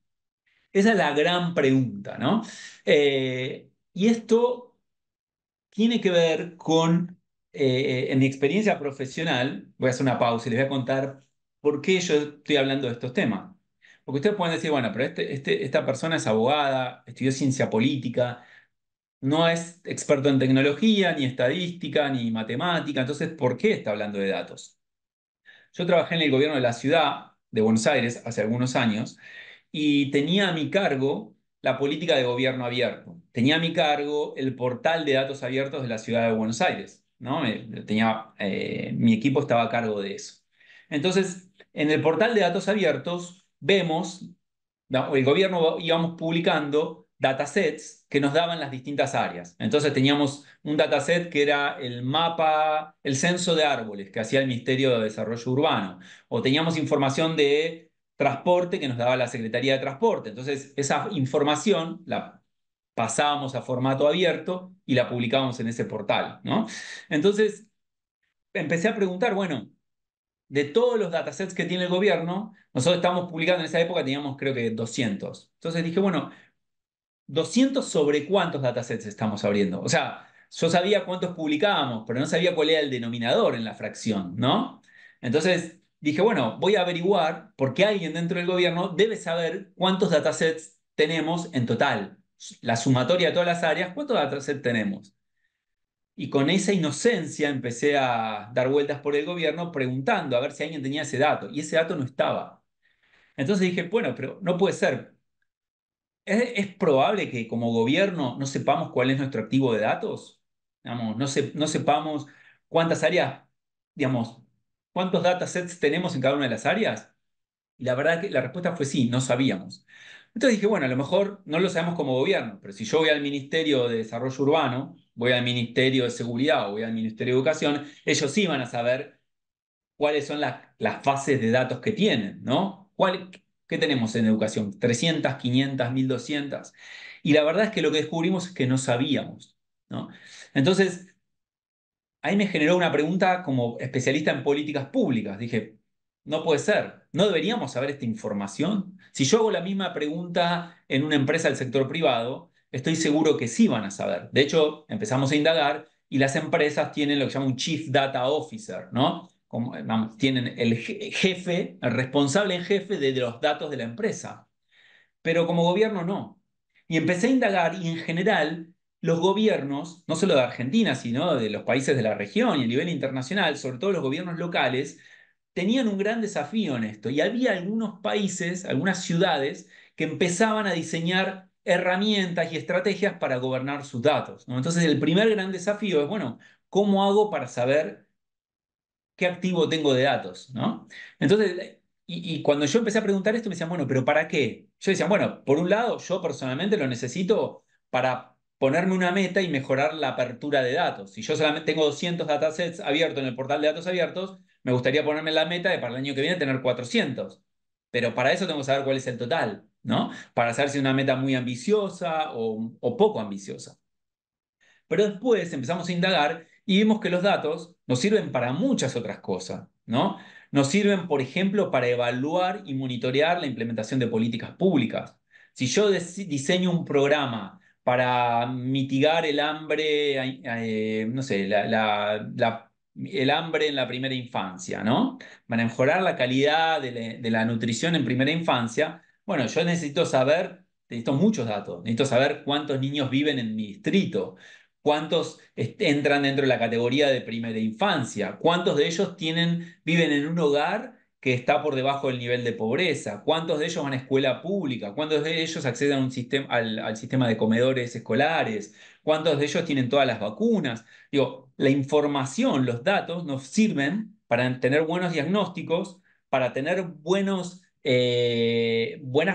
Esa es la gran pregunta, ¿no? Y esto tiene que ver con, en mi experiencia profesional, voy a hacer una pausa y les voy a contar por qué yo estoy hablando de estos temas. Porque ustedes pueden decir, bueno, pero esta persona es abogada, estudió ciencia política, no es experto en tecnología, ni estadística, ni matemática, entonces, ¿por qué está hablando de datos? Yo trabajé en el gobierno de la ciudad de Buenos Aires hace algunos años y tenía a mi cargo la política de gobierno abierto. Tenía a mi cargo el portal de datos abiertos de la ciudad de Buenos Aires, ¿no? Mi equipo estaba a cargo de eso. Entonces, en el portal de datos abiertos vemos, no, el gobierno íbamos publicando datasets que nos daban las distintas áreas. Entonces teníamos un dataset que era el mapa, el censo de árboles que hacía el Ministerio de Desarrollo Urbano, o teníamos información de transporte que nos daba la Secretaría de Transporte. Entonces esa información la pasábamos a formato abierto y la publicábamos en ese portal, ¿no? Entonces empecé a preguntar, bueno, de todos los datasets que tiene el gobierno, nosotros estábamos publicando en esa época, teníamos creo que 200. Entonces dije, bueno, 200 sobre cuántos datasets estamos abriendo. O sea, yo sabía cuántos publicábamos, pero no sabía cuál era el denominador en la fracción, ¿no? Entonces dije, bueno, voy a averiguar porque alguien dentro del gobierno debe saber cuántos datasets tenemos en total. La sumatoria de todas las áreas, ¿cuántos datasets tenemos? Y con esa inocencia empecé a dar vueltas por el gobierno preguntando a ver si alguien tenía ese dato. Y ese dato no estaba. Entonces dije, bueno, pero no puede ser. ¿Es probable que como gobierno no sepamos cuál es nuestro activo de datos? Digamos, no sepamos cuántas áreas, digamos, cuántos datasets tenemos en cada una de las áreas. Y la verdad que la respuesta fue sí, no sabíamos. Entonces dije, bueno, a lo mejor no lo sabemos como gobierno, pero si yo voy al Ministerio de Desarrollo Urbano, voy al Ministerio de Seguridad o voy al Ministerio de Educación, ellos sí van a saber cuáles son las fases de datos que tienen, ¿no? ¿Qué tenemos en educación? 300, 500, 1200. Y la verdad es que lo que descubrimos es que no sabíamos, ¿no? Entonces, ahí me generó una pregunta como especialista en políticas públicas. Dije, no puede ser, ¿no deberíamos saber esta información? Si yo hago la misma pregunta en una empresa del sector privado, estoy seguro que sí van a saber. De hecho, empezamos a indagar y las empresas tienen lo que se llama un Chief Data Officer, ¿no? Como, vamos, tienen el jefe, el responsable en jefe de los datos de la empresa, pero como gobierno no. Y empecé a indagar y en general los gobiernos, no solo de Argentina, sino de los países de la región y a nivel internacional, sobre todo los gobiernos locales, tenían un gran desafío en esto. Y había algunos países, algunas ciudades, que empezaban a diseñar herramientas y estrategias para gobernar sus datos, ¿no? Entonces el primer gran desafío es, bueno, ¿cómo hago para saber qué activo tengo de datos, ¿no? Entonces, y cuando yo empecé a preguntar esto, me decían, bueno, ¿pero para qué? Yo decía, bueno, por un lado, yo personalmente lo necesito para ponerme una meta y mejorar la apertura de datos. Si yo solamente tengo 200 datasets abiertos en el portal de datos abiertos, me gustaría ponerme la meta de para el año que viene tener 400. Pero para eso tengo que saber cuál es el total, ¿no? Para saber si es una meta muy ambiciosa o poco ambiciosa. Pero después empezamos a indagar y vimos que los datos nos sirven para muchas otras cosas, ¿no? Nos sirven, por ejemplo, para evaluar y monitorear la implementación de políticas públicas. Si yo diseño un programa para mitigar el hambre, no sé, el hambre en la primera infancia, ¿no? Para mejorar la calidad de la nutrición en primera infancia, bueno, yo necesito muchos datos, necesito saber cuántos niños viven en mi distrito, cuántos entran dentro de la categoría de primera infancia, cuántos de ellos viven en un hogar que está por debajo del nivel de pobreza, cuántos de ellos van a escuela pública, cuántos de ellos acceden a al sistema de comedores escolares, cuántos de ellos tienen todas las vacunas. Digo, la información, los datos nos sirven para tener buenos diagnósticos, para tener buenas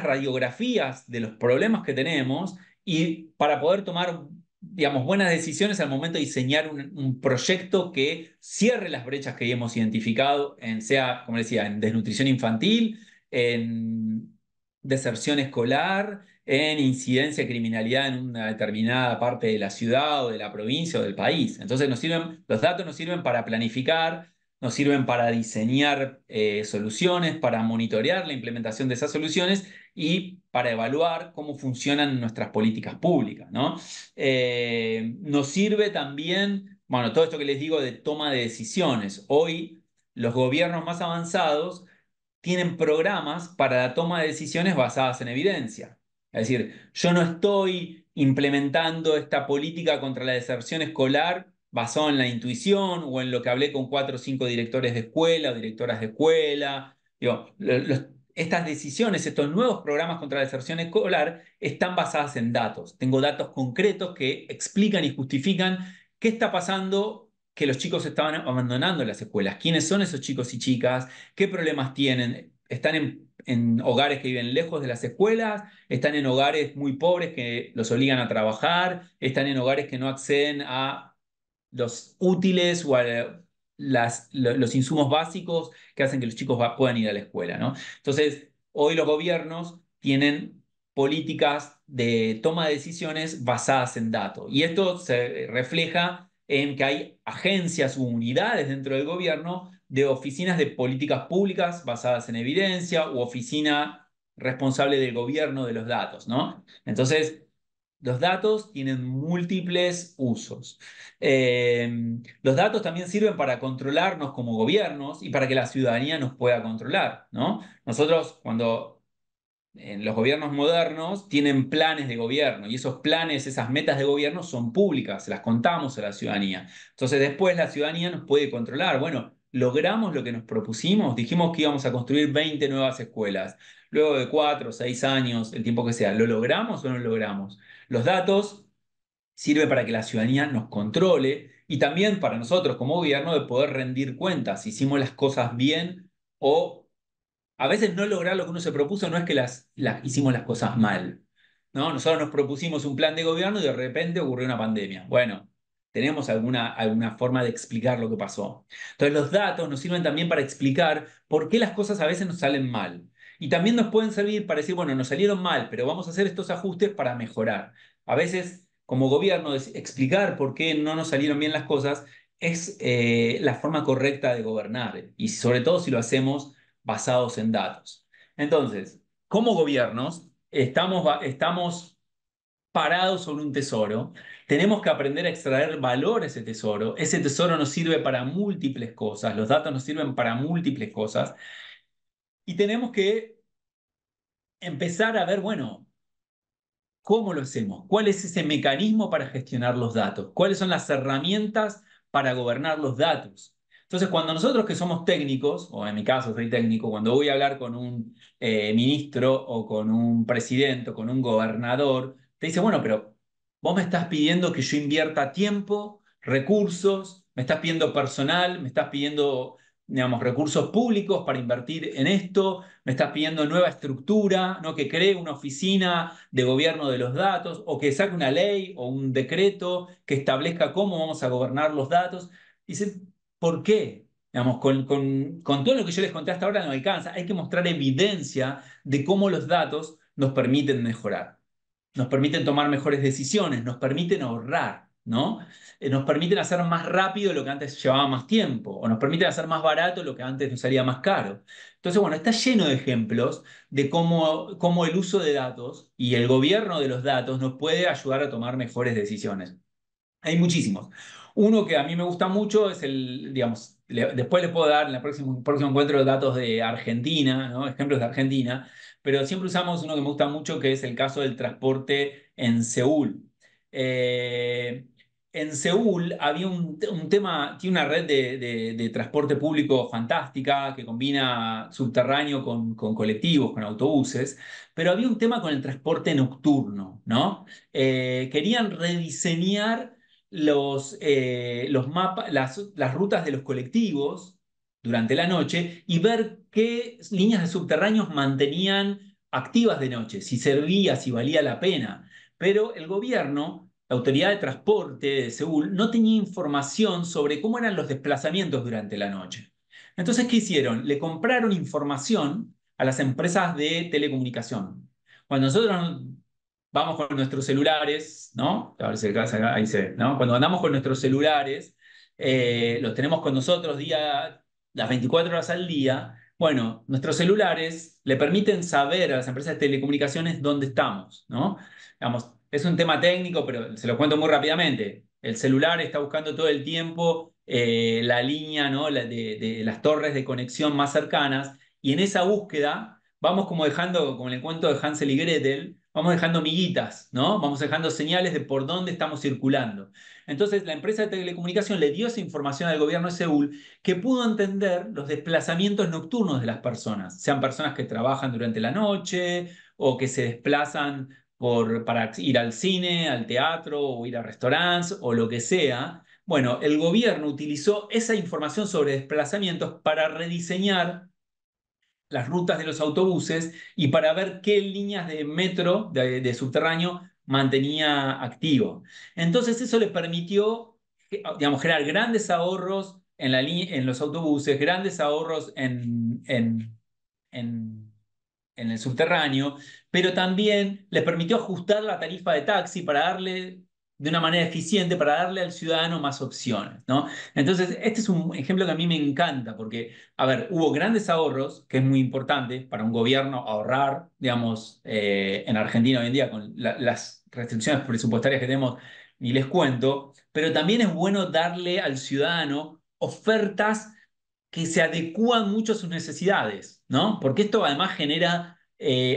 radiografías de los problemas que tenemos y para poder tomar, digamos, buenas decisiones al momento de diseñar un proyecto que cierre las brechas que hemos identificado, sea, como decía, en desnutrición infantil, en deserción escolar, en incidencia de criminalidad en una determinada parte de la ciudad o de la provincia o del país. Entonces los datos nos sirven para planificar, nos sirven para diseñar soluciones, para monitorear la implementación de esas soluciones y para evaluar cómo funcionan nuestras políticas públicas, ¿no? Nos sirve también, bueno, todo esto que les digo de toma de decisiones. Hoy los gobiernos más avanzados tienen programas para la toma de decisiones basadas en evidencia. Es decir, yo no estoy implementando esta política contra la deserción escolar basado en la intuición o en lo que hablé con cuatro o cinco directores de escuela o directoras de escuela. Digo, estas decisiones, estos nuevos programas contra la deserción escolar están basadas en datos. Tengo datos concretos que explican y justifican qué está pasando que los chicos estaban abandonando las escuelas, quiénes son esos chicos y chicas, qué problemas tienen. ¿Están en hogares que viven lejos de las escuelas? ¿Están en hogares muy pobres que los obligan a trabajar? ¿Están en hogares que no acceden a los útiles o a los insumos básicos que hacen que los chicos puedan ir a la escuela, ¿no? Entonces, hoy los gobiernos tienen políticas de toma de decisiones basadas en datos. Y esto se refleja en que hay agencias u unidades dentro del gobierno de oficinas de políticas públicas basadas en evidencia u oficina responsable del gobierno de los datos, ¿no? Entonces, los datos tienen múltiples usos. Los datos también sirven para controlarnos como gobiernos y para que la ciudadanía nos pueda controlar, ¿no? Nosotros, cuando en los gobiernos modernos tienen planes de gobierno y esos planes, esas metas de gobierno son públicas, se las contamos a la ciudadanía. Entonces después la ciudadanía nos puede controlar. Bueno, logramos lo que nos propusimos, dijimos que íbamos a construir 20 nuevas escuelas. Luego de 4 o 6 años, el tiempo que sea, ¿lo logramos o no lo logramos? Los datos sirven para que la ciudadanía nos controle y también para nosotros como gobierno de poder rendir cuentas si hicimos las cosas bien o a veces no lograr lo que uno se propuso no es que hicimos las cosas mal, ¿no? Nosotros nos propusimos un plan de gobierno y de repente ocurrió una pandemia. Bueno, tenemos alguna forma de explicar lo que pasó. Entonces los datos nos sirven también para explicar por qué las cosas a veces nos salen mal. Y también nos pueden servir para decir, bueno, nos salieron mal, pero vamos a hacer estos ajustes para mejorar. A veces, como gobierno, explicar por qué no nos salieron bien las cosas es la forma correcta de gobernar. Y sobre todo si lo hacemos basados en datos. Entonces, como gobiernos, estamos parados sobre un tesoro, tenemos que aprender a extraer valor a ese tesoro nos sirve para múltiples cosas, los datos nos sirven para múltiples cosas, y tenemos que empezar a ver, bueno, ¿cómo lo hacemos? ¿Cuál es ese mecanismo para gestionar los datos? ¿Cuáles son las herramientas para gobernar los datos? Entonces, cuando nosotros que somos técnicos, o en mi caso soy técnico, cuando voy a hablar con un ministro o con un presidente o con un gobernador, te dice, bueno, pero vos me estás pidiendo que yo invierta tiempo, recursos, me estás pidiendo personal, me estás pidiendo, digamos, recursos públicos para invertir en esto, me estás pidiendo nueva estructura, ¿no? Que cree una oficina de gobierno de los datos o que saque una ley o un decreto que establezca cómo vamos a gobernar los datos. Dice, ¿por qué? Digamos, con todo lo que yo les conté hasta ahora no alcanza. Hay que mostrar evidencia de cómo los datos nos permiten mejorar, nos permiten tomar mejores decisiones, nos permiten ahorrar, ¿no? Nos permiten hacer más rápido lo que antes llevaba más tiempo, o nos permiten hacer más barato lo que antes nos salía más caro. Entonces, bueno, está lleno de ejemplos de cómo el uso de datos y el gobierno de los datos nos puede ayudar a tomar mejores decisiones. Hay muchísimos. Uno que a mí me gusta mucho es digamos, después les puedo dar en el próximo encuentro datos de Argentina, ¿no? Ejemplos de Argentina, pero siempre usamos uno que me gusta mucho, que es el caso del transporte en Seúl. Eh, en Seúl había un tema, tiene una red de transporte público fantástica que combina subterráneo con colectivos, con autobuses, pero había un tema con el transporte nocturno, ¿no? Querían rediseñar los mapas, las rutas de los colectivos durante la noche y ver qué líneas de subterráneos mantenían activas de noche, si servía, si valía la pena. Pero el gobierno, la autoridad de transporte de Seúl, no tenía información sobre cómo eran los desplazamientos durante la noche. Entonces, ¿qué hicieron? Le compraron información a las empresas de telecomunicación. Cuando nosotros vamos con nuestros celulares, ¿no? A ver si alcanza acá, ahí se ve, ¿no? Cuando andamos con nuestros celulares, los tenemos con nosotros las 24 horas al día. Bueno, nuestros celulares le permiten saber a las empresas de telecomunicaciones dónde estamos, ¿no? Digamos, es un tema técnico, pero se lo cuento muy rápidamente. El celular está buscando todo el tiempo la línea, ¿no? De las torres de conexión más cercanas, y en esa búsqueda vamos como dejando, como en el cuento de Hansel y Gretel, vamos dejando miguitas, ¿no? Vamos dejando señales de por dónde estamos circulando. Entonces, la empresa de telecomunicación le dio esa información al gobierno de Seúl, que pudo entender los desplazamientos nocturnos de las personas, sean personas que trabajan durante la noche o que se desplazan para ir al cine, al teatro o ir a restaurantes o lo que sea. Bueno, el gobierno utilizó esa información sobre desplazamientos para rediseñar las rutas de los autobuses y para ver qué líneas de metro, de subterráneo, mantenía activo. Entonces eso le permitió, digamos, generar grandes ahorros en los autobuses, grandes ahorros en, en el subterráneo, pero también le permitió ajustar la tarifa de taxi para darle de una manera eficiente para darle al ciudadano más opciones, ¿no? Entonces, este es un ejemplo que a mí me encanta porque, a ver, hubo grandes ahorros, que es muy importante para un gobierno ahorrar, digamos, en Argentina hoy en día con las restricciones presupuestarias que tenemos, ni les cuento, pero también es bueno darle al ciudadano ofertas que se adecúan mucho a sus necesidades, ¿no? Porque esto además genera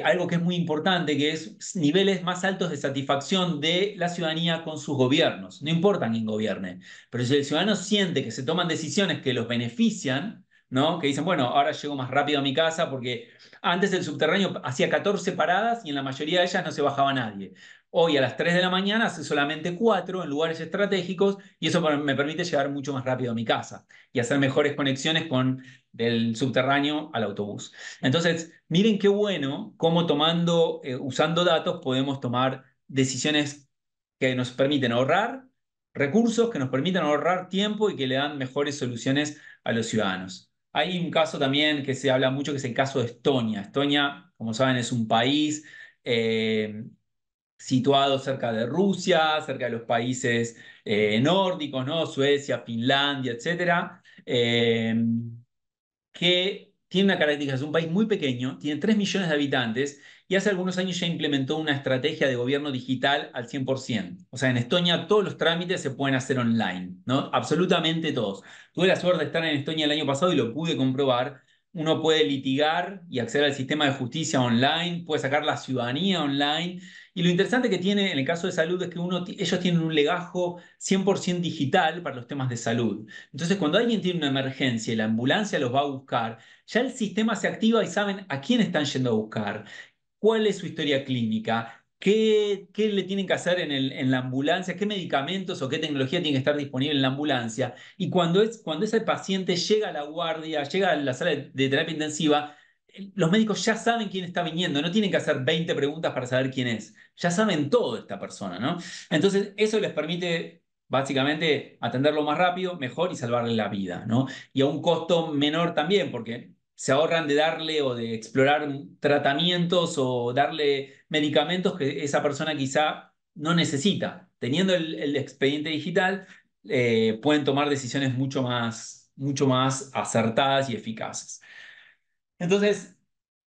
algo que es muy importante, que es niveles más altos de satisfacción de la ciudadanía con sus gobiernos. No importa quién gobierne, pero si el ciudadano siente que se toman decisiones que los benefician, ¿no? Que dicen, bueno, ahora llego más rápido a mi casa porque antes el subterráneo hacía 14 paradas y en la mayoría de ellas no se bajaba nadie. Hoy a las 3 de la mañana hace solamente 4 en lugares estratégicos y eso me permite llegar mucho más rápido a mi casa y hacer mejores conexiones con del subterráneo al autobús. Entonces, miren qué bueno cómo tomando, usando datos podemos tomar decisiones que nos permiten ahorrar recursos, que nos permiten ahorrar tiempo y que le dan mejores soluciones a los ciudadanos. Hay un caso también que se habla mucho, que es el caso de Estonia. Estonia, como saben, es un país situado cerca de Rusia, cerca de los países nórdicos, ¿no? Suecia, Finlandia, etcétera. Que tiene una característica, es un país muy pequeño, tiene 3 millones de habitantes y hace algunos años ya implementó una estrategia de gobierno digital al 100%. O sea, en Estonia todos los trámites se pueden hacer online, ¿no? Absolutamente todos. Tuve la suerte de estar en Estonia el año pasado y lo pude comprobar. Uno puede litigar y acceder al sistema de justicia online, puede sacar la ciudadanía online. Y lo interesante que tiene en el caso de salud es que ellos tienen un legajo 100% digital para los temas de salud. Entonces, cuando alguien tiene una emergencia y la ambulancia los va a buscar, ya el sistema se activa y saben a quién están yendo a buscar, cuál es su historia clínica, qué le tienen que hacer en la ambulancia, qué medicamentos o qué tecnología tiene que estar disponible en la ambulancia. Y cuando ese paciente llega a la guardia, llega a la sala de terapia intensiva, los médicos ya saben quién está viniendo, no tienen que hacer 20 preguntas para saber quién es. Ya saben todo de esta persona, ¿no? Entonces, eso les permite básicamente atenderlo más rápido, mejor y salvarle la vida, ¿no? Y a un costo menor también, porque se ahorran de darle o de explorar tratamientos o darle medicamentos que esa persona quizá no necesita. Teniendo el expediente digital, pueden tomar decisiones mucho más acertadas y eficaces. Entonces,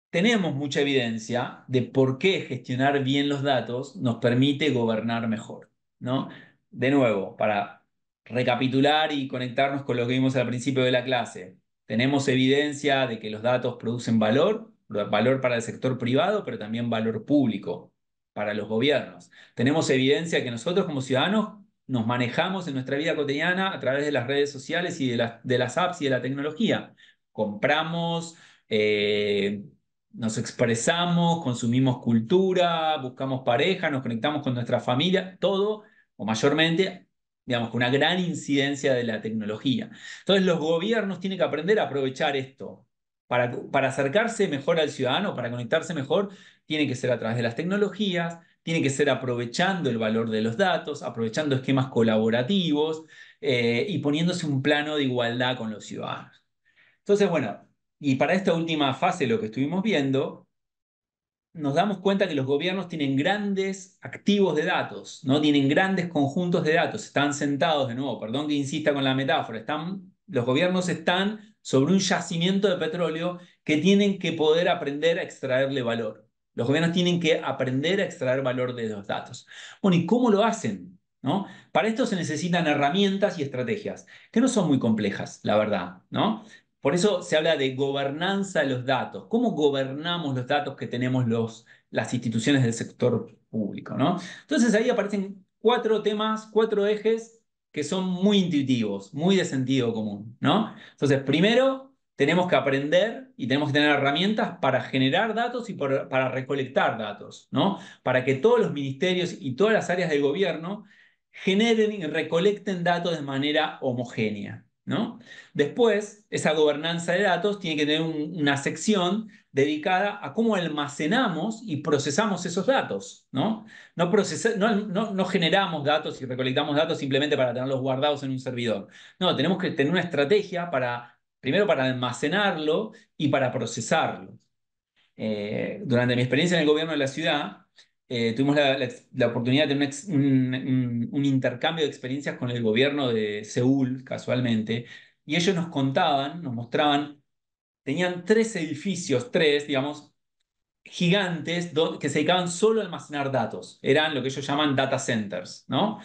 tenemos mucha evidencia de por qué gestionar bien los datos nos permite gobernar mejor, ¿no? De nuevo, para recapitular y conectarnos con lo que vimos al principio de la clase, tenemos evidencia de que los datos producen valor, valor para el sector privado, pero también valor público para los gobiernos. Tenemos evidencia que nosotros como ciudadanos nos manejamos en nuestra vida cotidiana a través de las redes sociales y de las apps y de la tecnología. Compramos, eh, nos expresamos, consumimos cultura, buscamos pareja, nos conectamos con nuestra familia, todo o mayormente, digamos, con una gran incidencia de la tecnología. Entonces los gobiernos tienen que aprender a aprovechar esto. Para acercarse mejor al ciudadano, para conectarse mejor, tiene que ser a través de las tecnologías, tiene que ser aprovechando el valor de los datos, aprovechando esquemas colaborativos y poniéndose un plano de igualdad con los ciudadanos. Entonces, bueno, y para esta última fase, lo que estuvimos viendo, nos damos cuenta que los gobiernos tienen grandes activos de datos, ¿no? Tienen grandes conjuntos de datos, están sentados, de nuevo, perdón que insista con la metáfora, los gobiernos están sobre un yacimiento de petróleo que tienen que poder aprender a extraerle valor. Los gobiernos tienen que aprender a extraer valor de los datos. Bueno, ¿y cómo lo hacen? ¿No? Para esto se necesitan herramientas y estrategias, que no son muy complejas, la verdad, ¿no? Por eso se habla de gobernanza de los datos. ¿Cómo gobernamos los datos que tenemos las instituciones del sector público, ¿no? Entonces ahí aparecen 4 temas, 4 ejes que son muy intuitivos, muy de sentido común, ¿no? Entonces, primero, tenemos que aprender y tenemos que tener herramientas para generar datos y para recolectar datos, ¿no? Para que todos los ministerios y todas las áreas del gobierno generen y recolecten datos de manera homogénea, ¿no? Después, esa gobernanza de datos tiene que tener una sección dedicada a cómo almacenamos y procesamos esos datos, ¿no? No generamos datos y recolectamos datos simplemente para tenerlos guardados en un servidor. No, tenemos que tener una estrategia primero para almacenarlo y para procesarlo. Durante mi experiencia en el gobierno de la ciudad, tuvimos la oportunidad de tener un intercambio de experiencias con el gobierno de Seúl, casualmente, y ellos nos contaban, nos mostraban, tenían tres edificios, tres, digamos, gigantes que se dedicaban solo a almacenar datos. Eran lo que ellos llaman data centers, ¿no?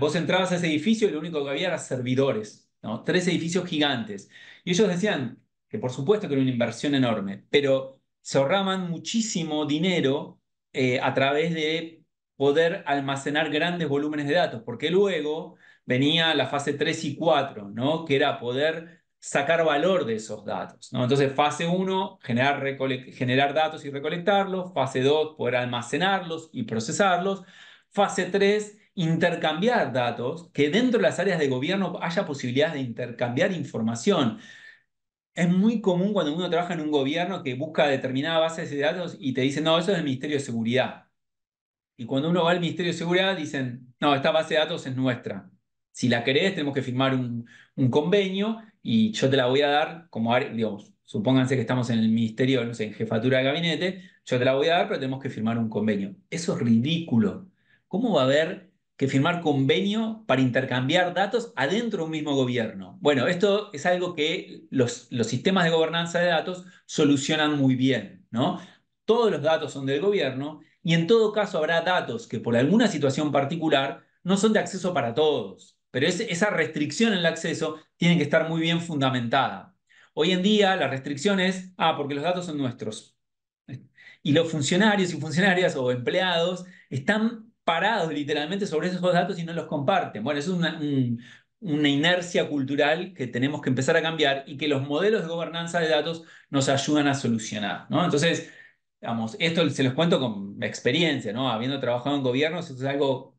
Vos entrabas a ese edificio y lo único que había eran servidores, ¿no? Tres edificios gigantes. Y ellos decían que por supuesto que era una inversión enorme, pero se ahorraban muchísimo dinero a través de poder almacenar grandes volúmenes de datos, porque luego venía la fase 3 y 4, ¿no? Que era poder sacar valor de esos datos, ¿no? Entonces, fase uno generar datos y recolectarlos. Fase 2 poder almacenarlos y procesarlos. Fase 3 intercambiar datos, que dentro de las áreas de gobierno haya posibilidades de intercambiar información. Es muy común cuando uno trabaja en un gobierno que busca determinada base de datos y te dicen, no, eso es del Ministerio de Seguridad. Y cuando uno va al Ministerio de Seguridad, dicen, no, esta base de datos es nuestra. Si la querés, tenemos que firmar un convenio y yo te la voy a dar como, digamos, supónganse que estamos en el Ministerio, no sé, en jefatura de gabinete, yo te la voy a dar, pero tenemos que firmar un convenio. Eso es ridículo. ¿Cómo va a haber que firmar convenio para intercambiar datos adentro de un mismo gobierno? Bueno, esto es algo que los sistemas de gobernanza de datos solucionan muy bien, ¿no? Todos los datos son del gobierno y en todo caso habrá datos que por alguna situación particular no son de acceso para todos, pero esa restricción en el acceso tiene que estar muy bien fundamentada. Hoy en día la restricción es, porque los datos son nuestros. Y los funcionarios y funcionarias o empleados están parados literalmente sobre esos datos y no los comparten. Bueno, eso es una inercia cultural que tenemos que empezar a cambiar y que los modelos de gobernanza de datos nos ayudan a solucionar, ¿no? Entonces, digamos, esto se los cuento con experiencia, ¿no? Habiendo trabajado en gobiernos, esto es algo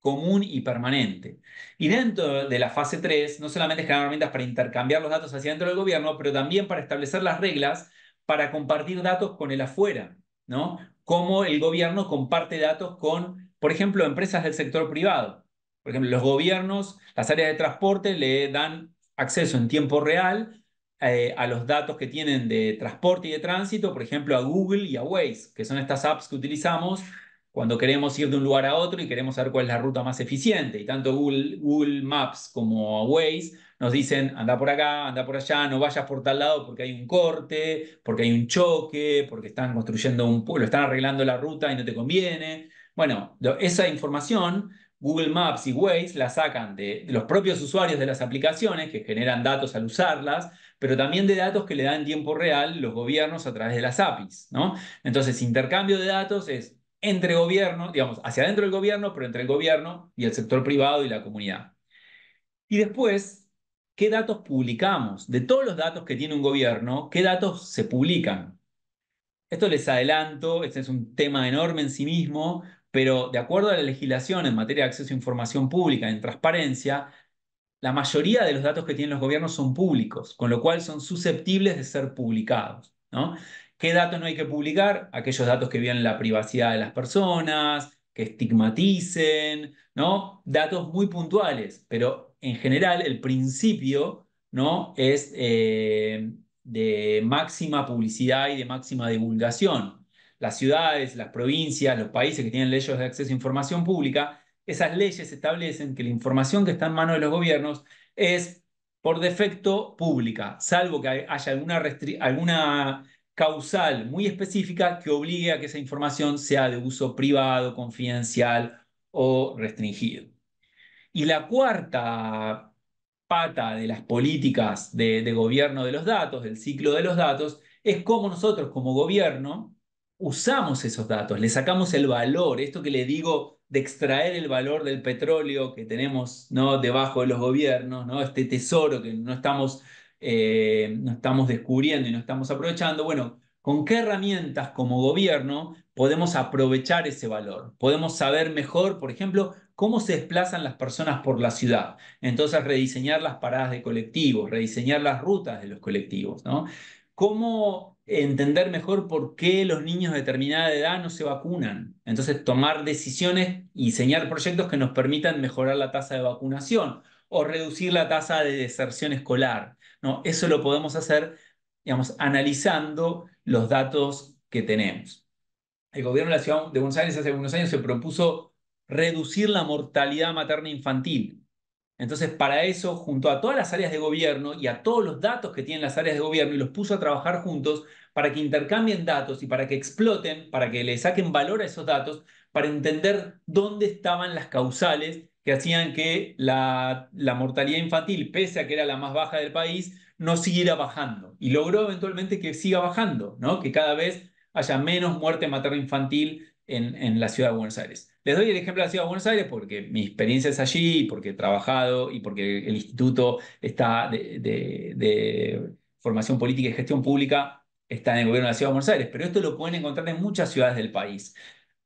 común y permanente. Y dentro de la fase 3 no solamente generar herramientas para intercambiar los datos hacia dentro del gobierno, pero también para establecer las reglas para compartir datos con el afuera, ¿no? Cómo el gobierno comparte datos con, por ejemplo, empresas del sector privado. Por ejemplo, los gobiernos, las áreas de transporte le dan acceso en tiempo real a los datos que tienen de transporte y de tránsito, por ejemplo, a Google y a Waze, que son estas apps que utilizamos cuando queremos ir de un lugar a otro y queremos saber cuál es la ruta más eficiente. Y tanto Google Maps como Waze nos dicen, anda por acá, anda por allá, no vayas por tal lado porque hay un corte, porque hay un choque, porque están construyendo un pueblo, están arreglando la ruta y no te conviene. Bueno, esa información Google Maps y Waze la sacan de los propios usuarios de las aplicaciones que generan datos al usarlas, pero también de datos que le dan en tiempo real los gobiernos a través de las APIs, ¿no? Entonces, intercambio de datos es entre gobierno, digamos, hacia adentro del gobierno, pero entre el gobierno y el sector privado y la comunidad. Y después, ¿qué datos publicamos? De todos los datos que tiene un gobierno, ¿qué datos se publican? Esto les adelanto, este es un tema enorme en sí mismo, pero de acuerdo a la legislación en materia de acceso a información pública, en transparencia, la mayoría de los datos que tienen los gobiernos son públicos, con lo cual son susceptibles de ser publicados, ¿no? ¿Qué datos no hay que publicar? Aquellos datos que violen la privacidad de las personas, que estigmaticen, ¿no? Datos muy puntuales, pero en general el principio, ¿no? Es de máxima publicidad y de máxima divulgación. Las ciudades, las provincias, los países que tienen leyes de acceso a información pública, esas leyes establecen que la información que está en manos de los gobiernos es por defecto pública, salvo que haya alguna causal muy específica que obligue a que esa información sea de uso privado, confidencial o restringido. Y la cuarta pata de las políticas de gobierno de los datos, del ciclo de los datos, es cómo nosotros como gobierno usamos esos datos, le sacamos el valor, esto que le digo de extraer el valor del petróleo que tenemos, ¿no? Debajo de los gobiernos, ¿no? Este tesoro que no estamos descubriendo y no estamos aprovechando. Bueno, ¿con qué herramientas como gobierno podemos aprovechar ese valor? Podemos saber mejor, por ejemplo, cómo se desplazan las personas por la ciudad. Entonces, rediseñar las paradas de colectivos, rediseñar las rutas de los colectivos, ¿no? Cómo entender mejor por qué los niños de determinada edad no se vacunan. Entonces, tomar decisiones y diseñar proyectos que nos permitan mejorar la tasa de vacunación o reducir la tasa de deserción escolar, ¿no? Eso lo podemos hacer, digamos, analizando los datos que tenemos. el gobierno de la ciudad de Buenos Aires hace algunos años se propuso reducir la mortalidad materna infantil. Entonces, para eso, junto a todas las áreas de gobierno y a todos los datos que tienen las áreas de gobierno, y los puso a trabajar juntos para que intercambien datos y para que exploten, para que le saquen valor a esos datos, para entender dónde estaban las causales que hacían que la mortalidad infantil, pese a que era la más baja del país, no siguiera bajando. Y logró eventualmente que siga bajando, ¿no? Que cada vez haya menos muerte materno-infantil en la ciudad de Buenos Aires. Les doy el ejemplo de la ciudad de Buenos Aires porque mi experiencia es allí, porque he trabajado y porque el instituto está de formación política y gestión pública está en el gobierno de la ciudad de Buenos Aires, pero esto lo pueden encontrar en muchas ciudades del país.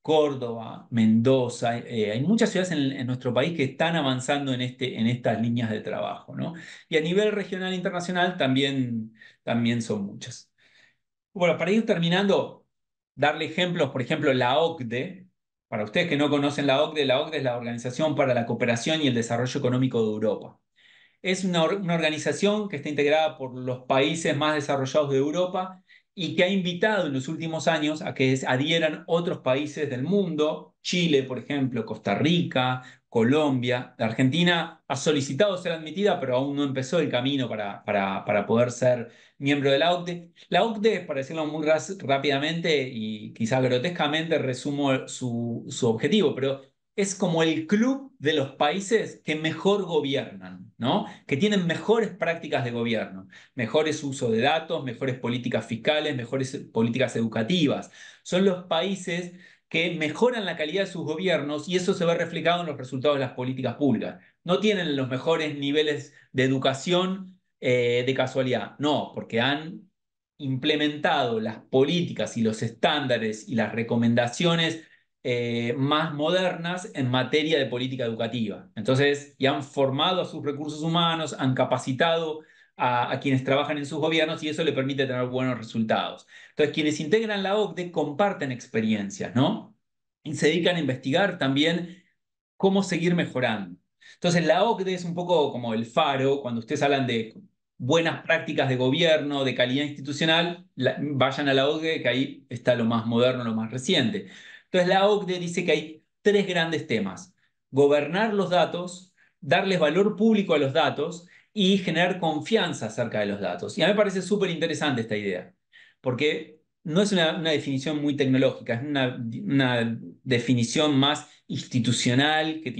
Córdoba, Mendoza, hay muchas ciudades en nuestro país que están avanzando en estas líneas de trabajo, ¿no? Y a nivel regional e internacional también son muchas. Bueno, para ir terminando, darle ejemplos, por ejemplo, la OCDE. Para ustedes que no conocen la OCDE es la Organización para la Cooperación y el Desarrollo Económico de Europa. Es una organización que está integrada por los países más desarrollados de Europa y que ha invitado en los últimos años a que adhieran otros países del mundo, Chile, por ejemplo, Costa Rica, Colombia. La Argentina ha solicitado ser admitida, pero aún no empezó el camino para poder ser miembro de la OCDE. La OCDE, para decirlo muy rápidamente y quizá grotescamente, resumo su objetivo, pero es como el club de los países que mejor gobiernan, ¿no? Que tienen mejores prácticas de gobierno, mejores uso de datos, mejores políticas fiscales, mejores políticas educativas. Son los países que mejoran la calidad de sus gobiernos y eso se ve reflejado en los resultados de las políticas públicas. No tienen los mejores niveles de educación de casualidad, no, porque han implementado las políticas y los estándares y las recomendaciones más modernas en materia de política educativa. Entonces, y han formado a sus recursos humanos, han capacitado a quienes trabajan en sus gobiernos y eso le permite tener buenos resultados. Entonces, quienes integran la OCDE comparten experiencias, ¿no? Y se dedican a investigar también cómo seguir mejorando. Entonces, la OCDE es un poco como el faro, cuando ustedes hablan de buenas prácticas de gobierno, de calidad institucional, vayan a la OCDE, que ahí está lo más moderno, lo más reciente. Entonces, la OCDE dice que hay tres grandes temas: gobernar los datos, darles valor público a los datos y generar confianza acerca de los datos. Y a mí me parece súper interesante esta idea, porque no es una definición muy tecnológica, es una definición más institucional que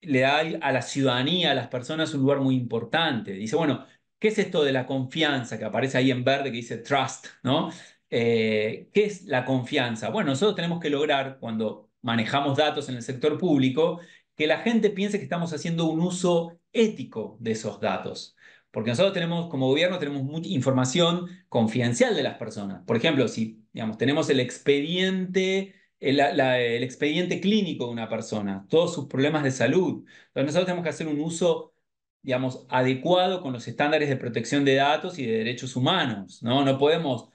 le da a la ciudadanía, a las personas un lugar muy importante. Dice, bueno, ¿qué es esto de la confianza que aparece ahí en verde que dice trust, ¿no? ¿Qué es la confianza? Bueno, nosotros tenemos que lograr, cuando manejamos datos en el sector público, que la gente piense que estamos haciendo un uso ético de esos datos. Porque nosotros tenemos, como gobierno, tenemos mucha información confidencial de las personas. Por ejemplo, si, digamos, tenemos el expediente clínico de una persona, todos sus problemas de salud. Entonces nosotros tenemos que hacer un uso, digamos, adecuado con los estándares de protección de datos y de derechos humanos, ¿no? No podemos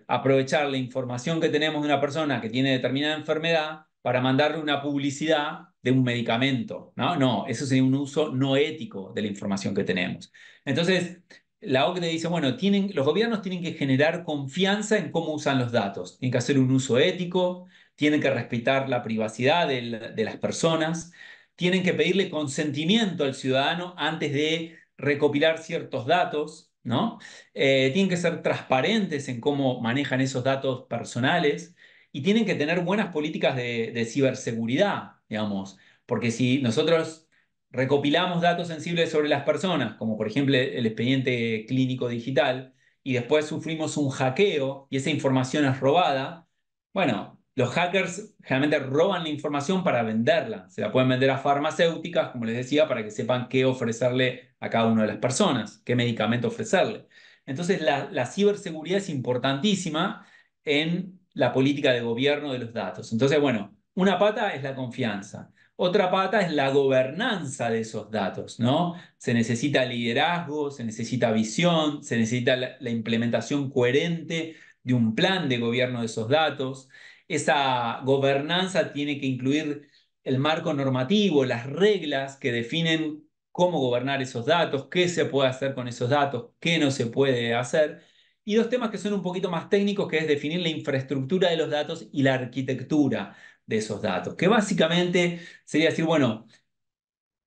aprovechar la información que tenemos de una persona que tiene determinada enfermedad para mandarle una publicidad de un medicamento, ¿no? No, eso sería un uso no ético de la información que tenemos. Entonces, la OCDE dice, bueno, los gobiernos tienen que generar confianza en cómo usan los datos, tienen que hacer un uso ético, tienen que respetar la privacidad de las personas, tienen que pedirle consentimiento al ciudadano antes de recopilar ciertos datos, ¿no? Tienen que ser transparentes en cómo manejan esos datos personales y tienen que tener buenas políticas de ciberseguridad, digamos, porque si nosotros recopilamos datos sensibles sobre las personas, como por ejemplo el expediente clínico digital, y después sufrimos un hackeo y esa información es robada, bueno, los hackers generalmente roban la información para venderla. Se la pueden vender a farmacéuticas, como les decía, para que sepan qué ofrecerle a cada una de las personas, qué medicamento ofrecerle. Entonces, la ciberseguridad es importantísima en la política de gobierno de los datos. Entonces, bueno, una pata es la confianza. Otra pata es la gobernanza de esos datos, ¿no? Se necesita liderazgo, se necesita visión, se necesita la implementación coherente de un plan de gobierno de esos datos. Esa gobernanza tiene que incluir el marco normativo, las reglas que definen cómo gobernar esos datos, qué se puede hacer con esos datos, qué no se puede hacer. y dos temas que son un poquito más técnicos, que es definir la infraestructura de los datos y la arquitectura de esos datos, que básicamente sería decir, bueno,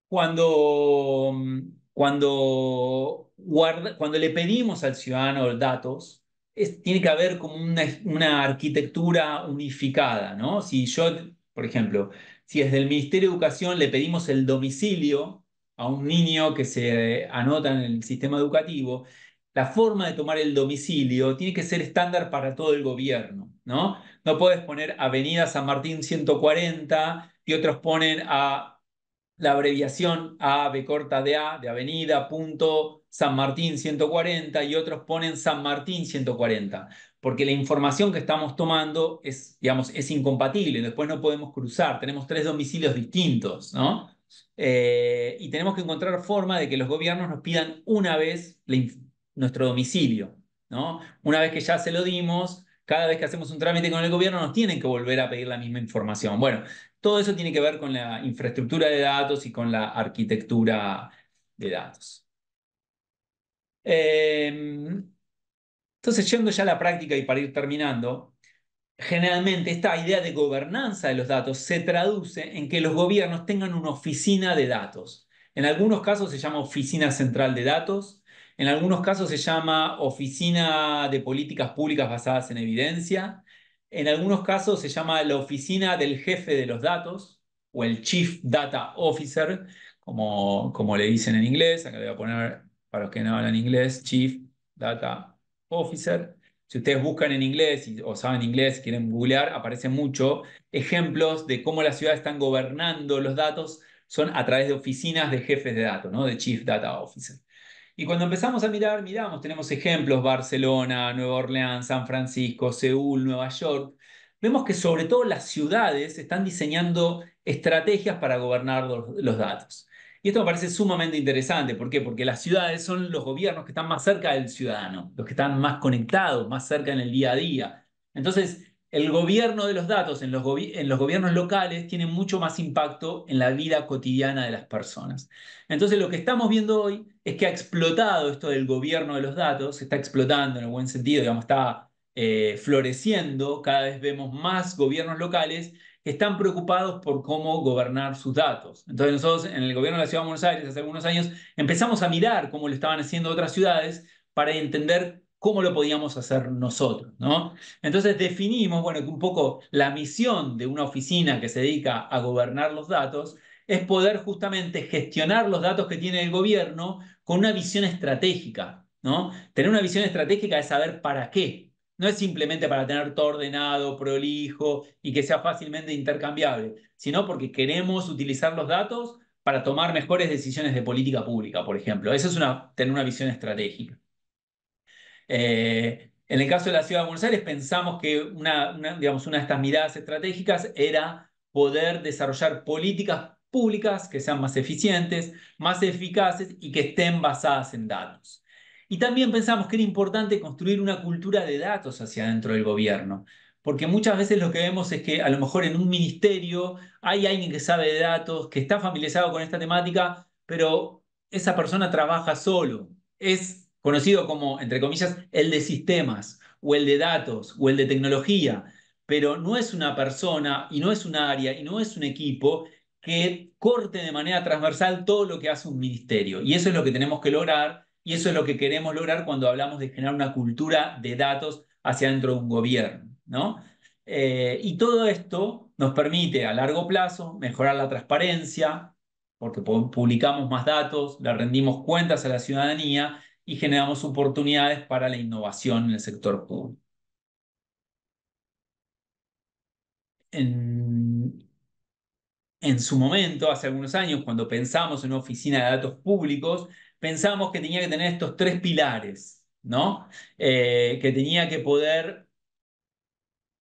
cuando, cuando le pedimos al ciudadano datos, tiene que haber como una arquitectura unificada, ¿no? Si yo, por ejemplo, si desde el Ministerio de Educación le pedimos el domicilio a un niño que se anota en el sistema educativo, la forma de tomar el domicilio tiene que ser estándar para todo el gobierno, ¿no? No puedes poner Avenida San Martín 140 y otros ponen a la abreviación A, B corta de A, de avenida, punto, San Martín 140 y otros ponen San Martín 140, porque la información que estamos tomando es, digamos, es incompatible, después no podemos cruzar, tenemos tres domicilios distintos, ¿no? Y tenemos que encontrar forma de que los gobiernos nos pidan una vez nuestro domicilio, ¿no? Una vez que ya se lo dimos, cada vez que hacemos un trámite con el gobierno nos tienen que volver a pedir la misma información. Bueno, todo eso tiene que ver con la infraestructura de datos y con la arquitectura de datos. Eh, entonces, yendo ya a la práctica y para ir terminando, generalmente esta idea de gobernanza de los datos se traduce en que los gobiernos tengan una oficina de datos. En algunos casos se llama Oficina Central de Datos, en algunos casos se llama Oficina de Políticas Públicas Basadas en Evidencia, en algunos casos se llama la Oficina del Jefe de los Datos o el Chief Data Officer, como le dicen en inglés. Acá le voy a poner, para los que no hablan inglés, Chief Data Officer. Si ustedes buscan en inglés o saben inglés, quieren googlear, aparecen mucho ejemplos de cómo las ciudades están gobernando los datos, son a través de oficinas de jefes de datos, ¿no? De Chief Data Officer. Y cuando empezamos a mirar, miramos, tenemos ejemplos: Barcelona, Nueva Orleans, San Francisco, Seúl, Nueva York. Vemos que sobre todo las ciudades están diseñando estrategias para gobernar los datos. Y esto me parece sumamente interesante. ¿Por qué? Porque las ciudades son los gobiernos que están más cerca del ciudadano, los que están más conectados, más cerca en el día a día. Entonces, el gobierno de los datos en los gobiernos locales tiene mucho más impacto en la vida cotidiana de las personas. Entonces, lo que estamos viendo hoy es que ha explotado esto del gobierno de los datos, se está explotando en el buen sentido, digamos, está floreciendo. Cada vez vemos más gobiernos locales que están preocupados por cómo gobernar sus datos. Entonces nosotros en el gobierno de la Ciudad de Buenos Aires hace algunos años empezamos a mirar cómo lo estaban haciendo otras ciudades para entender cómo lo podíamos hacer nosotros, ¿no? Entonces definimos, bueno, que un poco la misión de una oficina que se dedica a gobernar los datos es poder justamente gestionar los datos que tiene el gobierno con una visión estratégica, ¿no? Tener una visión estratégica es saber para qué. No es simplemente para tener todo ordenado, prolijo y que sea fácilmente intercambiable, sino porque queremos utilizar los datos para tomar mejores decisiones de política pública, por ejemplo. Eso es tener una visión estratégica. En el caso de la Ciudad de Buenos Aires, pensamos que digamos, una de estas miradas estratégicas era poder desarrollar políticas públicas que sean más eficientes, más eficaces y que estén basadas en datos. Y también pensamos que era importante construir una cultura de datos hacia dentro del gobierno, porque muchas veces lo que vemos es que a lo mejor en un ministerio hay alguien que sabe de datos, que está familiarizado con esta temática, pero esa persona trabaja solo. Es conocido como, entre comillas, el de sistemas o el de datos o el de tecnología, pero no es una persona y no es un área y no es un equipo que corte de manera transversal todo lo que hace un ministerio. Y eso es lo que tenemos que lograr y eso es lo que queremos lograr cuando hablamos de generar una cultura de datos hacia dentro de un gobierno, ¿no? Y todo esto nos permite a largo plazo mejorar la transparencia, porque publicamos más datos, le rendimos cuentas a la ciudadanía y generamos oportunidades para la innovación en el sector público. En, en su momento, hace algunos años, cuando pensamos en una oficina de datos públicos, pensamos que tenía que tener estos tres pilares, ¿no? Que tenía que poder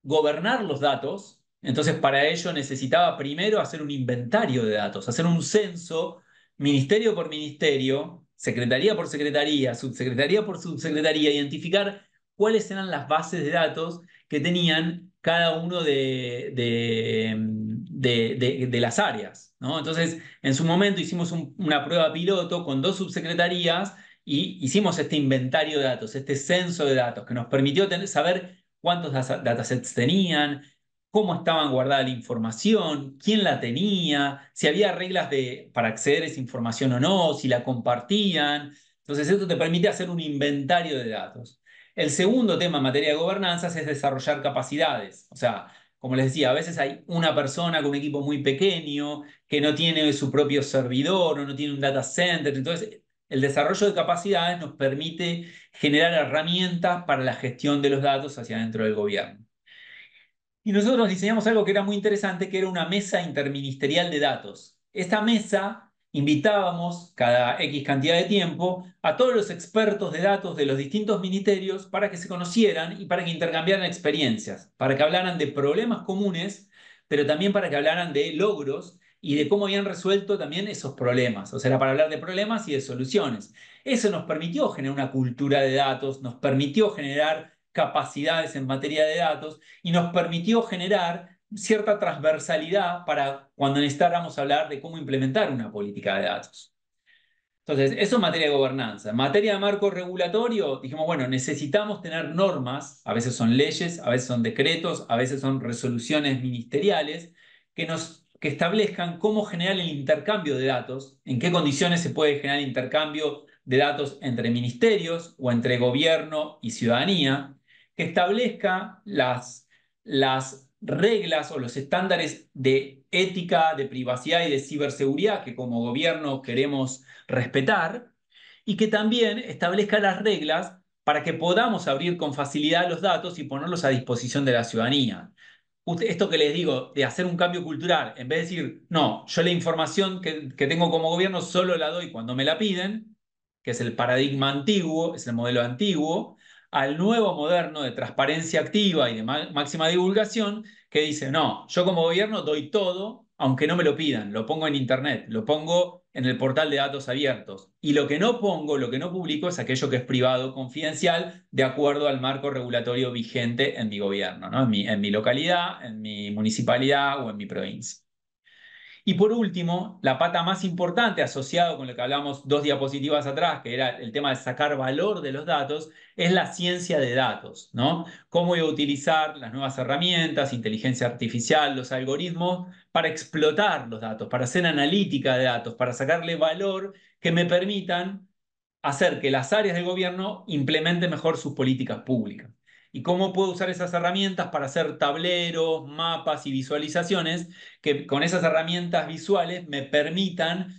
gobernar los datos. Entonces, para ello necesitaba primero hacer un inventario de datos, hacer un censo, ministerio por ministerio, secretaría por secretaría, subsecretaría por subsecretaría, identificar cuáles eran las bases de datos que tenían cada uno de las áreas, ¿no? Entonces, en su momento hicimos una prueba piloto con dos subsecretarías y hicimos este inventario de datos, este censo de datos que nos permitió saber cuántos datasets tenían, cómo estaban guardada la información, quién la tenía, si había reglas para acceder a esa información o no, si la compartían. Entonces, esto te permite hacer un inventario de datos. El segundo tema en materia de gobernanzas es desarrollar capacidades. O sea, como les decía, a veces hay una persona con un equipo muy pequeño que no tiene su propio servidor o no tiene un data center. Entonces, el desarrollo de capacidades nos permite generar herramientas para la gestión de los datos hacia dentro del gobierno. Y nosotros diseñamos algo que era muy interesante, que era una mesa interministerial de datos. Esta mesa invitábamos cada X cantidad de tiempo a todos los expertos de datos de los distintos ministerios para que se conocieran y para que intercambiaran experiencias, para que hablaran de problemas comunes, pero también para que hablaran de logros y de cómo habían resuelto también esos problemas. O sea, era para hablar de problemas y de soluciones. Eso nos permitió generar una cultura de datos, nos permitió generar capacidades en materia de datos y nos permitió generar cierta transversalidad para cuando necesitáramos hablar de cómo implementar una política de datos. Entonces, eso en materia de gobernanza. En materia de marco regulatorio, dijimos, bueno, necesitamos tener normas, a veces son leyes, a veces son decretos, a veces son resoluciones ministeriales, que establezcan cómo generar el intercambio de datos, en qué condiciones se puede generar intercambio de datos entre ministerios o entre gobierno y ciudadanía, que establezca las reglas o los estándares de ética, de privacidad y de ciberseguridad que como gobierno queremos respetar y que también establezca las reglas para que podamos abrir con facilidad los datos y ponerlos a disposición de la ciudadanía. Esto que les digo, de hacer un cambio cultural, en vez de decir, no, yo la información que tengo como gobierno solo la doy cuando me la piden, que es el paradigma antiguo, es el modelo antiguo, al nuevo moderno de transparencia activa y de máxima divulgación, que dice, no, yo como gobierno doy todo, aunque no me lo pidan, lo pongo en internet, lo pongo en el portal de datos abiertos. Y lo que no pongo, lo que no publico es aquello que es privado, confidencial, de acuerdo al marco regulatorio vigente en mi gobierno, ¿no? En mi localidad, en mi municipalidad o en mi provincia. Y por último, la pata más importante asociado con lo que hablamos dos diapositivas atrás, que era el tema de sacar valor de los datos, es la ciencia de datos, ¿no? Cómo voy a utilizar las nuevas herramientas, inteligencia artificial, los algoritmos, para explotar los datos, para hacer analítica de datos, para sacarle valor que me permitan hacer que las áreas del gobierno implementen mejor sus políticas públicas. ¿Y cómo puedo usar esas herramientas para hacer tableros, mapas y visualizaciones que con esas herramientas visuales me permitan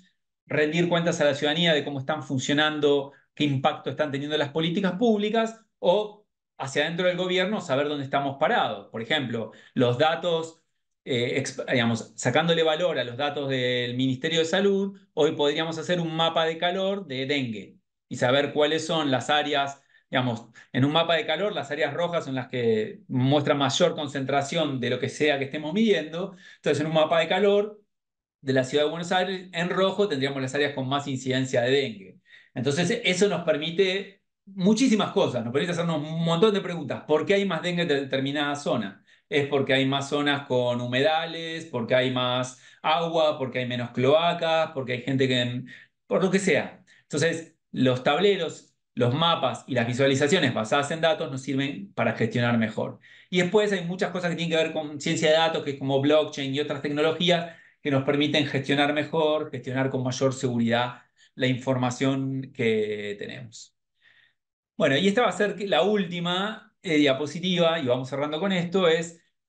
rendir cuentas a la ciudadanía de cómo están funcionando, qué impacto están teniendo las políticas públicas o hacia adentro del gobierno saber dónde estamos parados? Por ejemplo, los datos, digamos, sacándole valor a los datos del Ministerio de Salud, hoy podríamos hacer un mapa de calor de dengue y saber cuáles son las áreas, digamos, en un mapa de calor, las áreas rojas son las que muestran mayor concentración de lo que sea que estemos midiendo. Entonces, en un mapa de calor de la ciudad de Buenos Aires, en rojo tendríamos las áreas con más incidencia de dengue. Entonces, eso nos permite muchísimas cosas, nos permite hacernos un montón de preguntas. ¿Por qué hay más dengue en determinada zona? ¿Es porque hay más zonas con humedales, porque hay más agua, porque hay menos cloacas, porque hay gente que... por lo que sea. Entonces, los tableros, los mapas y las visualizaciones basadas en datos nos sirven para gestionar mejor. Y después hay muchas cosas que tienen que ver con ciencia de datos, que es como blockchain y otras tecnologías que nos permiten gestionar mejor, gestionar con mayor seguridad la información que tenemos. Bueno, y esta va a ser la última diapositiva, y vamos cerrando con esto,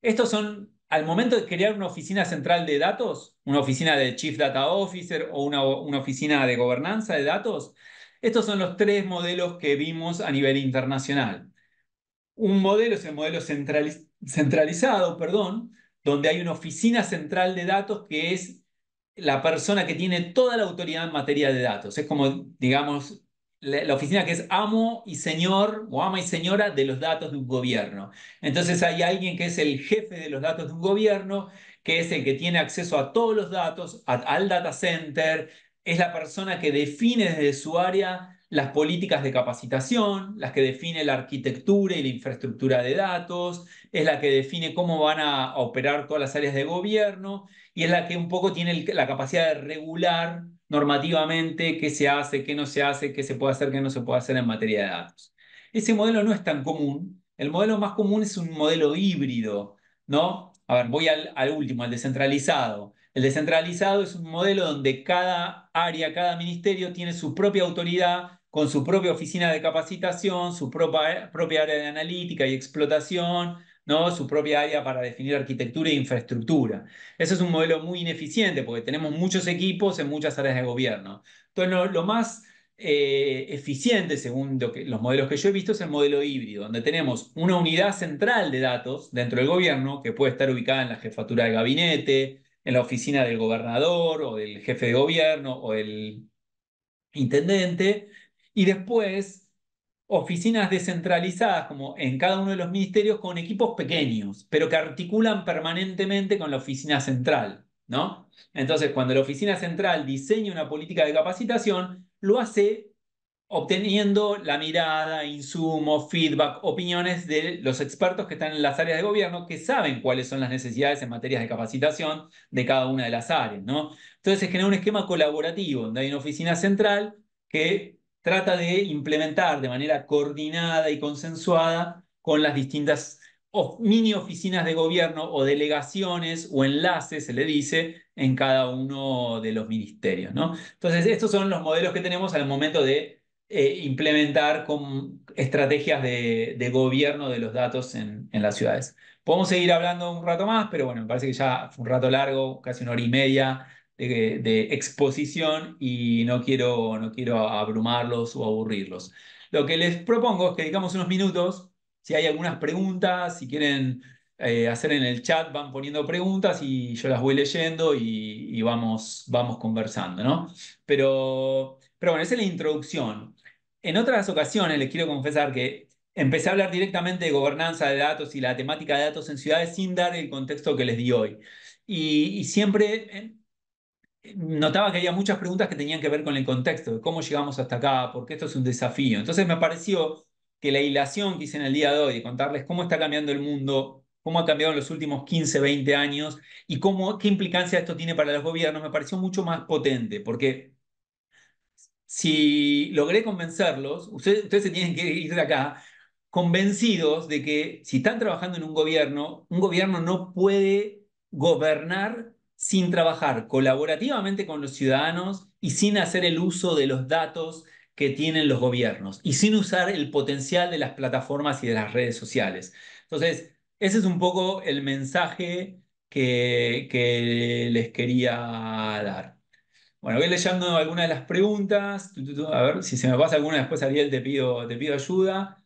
estos son, al momento de crear una oficina central de datos, una oficina de Chief Data Officer o una oficina de gobernanza de datos, estos son los tres modelos que vimos a nivel internacional. Un modelo es el modelo centralizado, perdón, donde hay una oficina central de datos que es la persona que tiene toda la autoridad en materia de datos. Es como, digamos, la oficina que es amo y señor o ama y señora de los datos de un gobierno. Entonces hay alguien que es el jefe de los datos de un gobierno, que es el que tiene acceso a todos los datos, al data center, es la persona que define desde su área las políticas de capacitación, las que define la arquitectura y la infraestructura de datos, es la que define cómo van a operar todas las áreas de gobierno y es la que un poco tiene la capacidad de regular, normativamente qué se hace, qué no se hace, qué se puede hacer, qué no se puede hacer en materia de datos. Ese modelo no es tan común. El modelo más común es un modelo híbrido, ¿no? A ver, voy al último, al descentralizado. El descentralizado es un modelo donde cada área, cada ministerio tiene su propia autoridad, con su propia oficina de capacitación, su propia área de analítica y explotación, ¿no? Su propia área para definir arquitectura e infraestructura. Ese es un modelo muy ineficiente porque tenemos muchos equipos en muchas áreas de gobierno. Entonces, lo más eficiente, según los modelos que yo he visto, es el modelo híbrido, donde tenemos una unidad central de datos dentro del gobierno que puede estar ubicada en la jefatura de gabinete, en la oficina del gobernador o del jefe de gobierno o del intendente, y después oficinas descentralizadas como en cada uno de los ministerios con equipos pequeños, pero que articulan permanentemente con la oficina central, ¿no? Entonces, cuando la oficina central diseña una política de capacitación, lo hace obteniendo la mirada, insumos, feedback, opiniones de los expertos que están en las áreas de gobierno que saben cuáles son las necesidades en materias de capacitación de cada una de las áreas, ¿no? Entonces se genera un esquema colaborativo donde hay una oficina central que trata de implementar de manera coordinada y consensuada con las distintas mini oficinas de gobierno o delegaciones o enlaces, se le dice, en cada uno de los ministerios, ¿no? Entonces, estos son los modelos que tenemos al momento de implementar con estrategias de gobierno de los datos en las ciudades. Podemos seguir hablando un rato más, pero bueno, me parece que ya fue un rato largo, casi una hora y media de exposición y no quiero abrumarlos o aburrirlos. Lo que les propongo es que dedicamos unos minutos, si hay algunas preguntas, si quieren hacer en el chat, van poniendo preguntas y yo las voy leyendo y vamos conversando, ¿no? Pero bueno, esa es la introducción. En otras ocasiones les quiero confesar que empecé a hablar directamente de gobernanza de datos y la temática de datos en ciudades sin dar el contexto que les di hoy. Y siempre notaba que había muchas preguntas que tenían que ver con el contexto, de cómo llegamos hasta acá, porque esto es un desafío. Entonces me pareció que la hilación que hice en el día de hoy, de contarles cómo está cambiando el mundo, cómo ha cambiado en los últimos 15, 20 años y qué implicancia esto tiene para los gobiernos, me pareció mucho más potente, porque si logré convencerlos, ustedes se tienen que ir de acá convencidos de que si están trabajando en un gobierno no puede gobernar sin trabajar colaborativamente con los ciudadanos y sin hacer el uso de los datos que tienen los gobiernos y sin usar el potencial de las plataformas y de las redes sociales. Entonces, ese es un poco el mensaje que les quería dar. Bueno, voy leyendo algunas de las preguntas. A ver, si se me pasa alguna después, Ariel, te pido ayuda.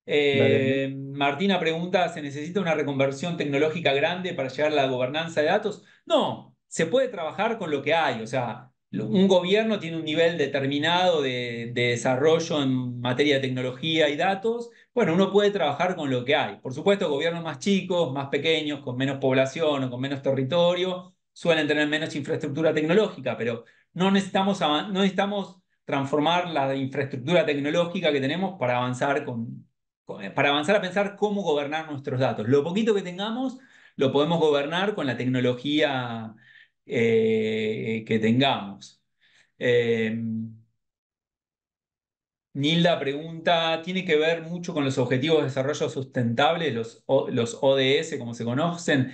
Dale, dale. Martina pregunta, ¿se necesita una reconversión tecnológica grande para llegar a la gobernanza de datos? No, se puede trabajar con lo que hay. O sea, un gobierno tiene un nivel determinado de desarrollo en materia de tecnología y datos. Bueno, uno puede trabajar con lo que hay. Por supuesto, gobiernos más chicos, más pequeños, con menos población o con menos territorio, suelen tener menos infraestructura tecnológica, pero no necesitamos transformar la infraestructura tecnológica que tenemos para avanzar para avanzar a pensar cómo gobernar nuestros datos. Lo poquito que tengamos lo podemos gobernar con la tecnología que tengamos. Eh, Nilda pregunta, ¿tiene que ver mucho con los Objetivos de Desarrollo Sustentable, los ODS, como se conocen?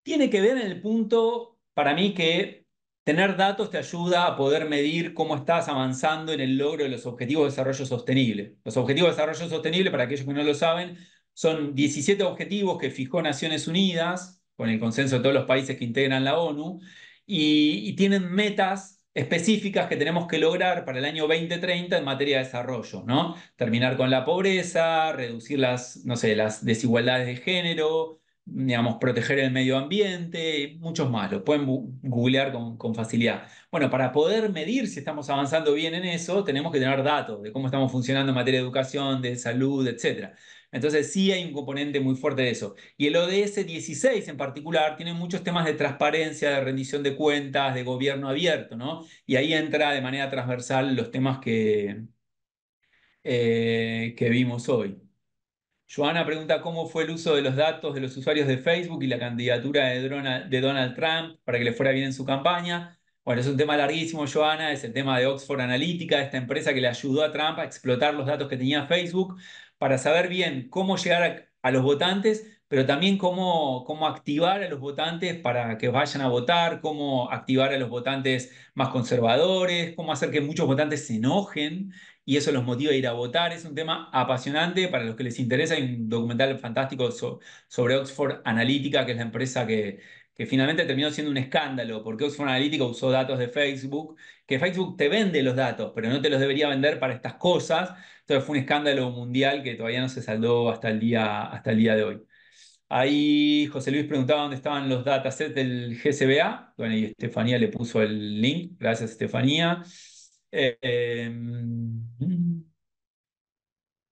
Tiene que ver en el punto, para mí, que tener datos te ayuda a poder medir cómo estás avanzando en el logro de los Objetivos de Desarrollo Sostenible. Los Objetivos de Desarrollo Sostenible, para aquellos que no lo saben, son 17 objetivos que fijó Naciones Unidas, con el consenso de todos los países que integran la ONU, y tienen metas específicas que tenemos que lograr para el año 2030 en materia de desarrollo, ¿no? Terminar con la pobreza, reducir no sé, las desigualdades de género, digamos, proteger el medio ambiente, y muchos más, lo pueden googlear con facilidad. Bueno, para poder medir si estamos avanzando bien en eso, tenemos que tener datos de cómo estamos funcionando en materia de educación, de salud, etcétera. Entonces sí hay un componente muy fuerte de eso. Y el ODS 16 en particular tiene muchos temas de transparencia, de rendición de cuentas, de gobierno abierto, ¿no? Y ahí entra de manera transversal los temas que vimos hoy. Joana pregunta cómo fue el uso de los datos de los usuarios de Facebook y la candidatura de Donald Trump para que le fuera bien en su campaña. Bueno, es un tema larguísimo, Joana, es el tema de Oxford Analytica, esta empresa que le ayudó a Trump a explotar los datos que tenía Facebook para saber bien cómo llegar a los votantes, pero también cómo activar a los votantes para que vayan a votar, cómo activar a los votantes más conservadores, cómo hacer que muchos votantes se enojen y eso los motiva a ir a votar. Es un tema apasionante para los que les interesa. Hay un documental fantástico sobre Oxford Analytica, que es la empresa que finalmente terminó siendo un escándalo, porque Oxford Analytica usó datos de Facebook, que Facebook te vende los datos, pero no te los debería vender para estas cosas. Entonces fue un escándalo mundial que todavía no se saldó hasta el día de hoy. Ahí José Luis preguntaba dónde estaban los datasets del GCBA. Bueno, y Estefanía le puso el link. Gracias, Estefanía. Eh, eh,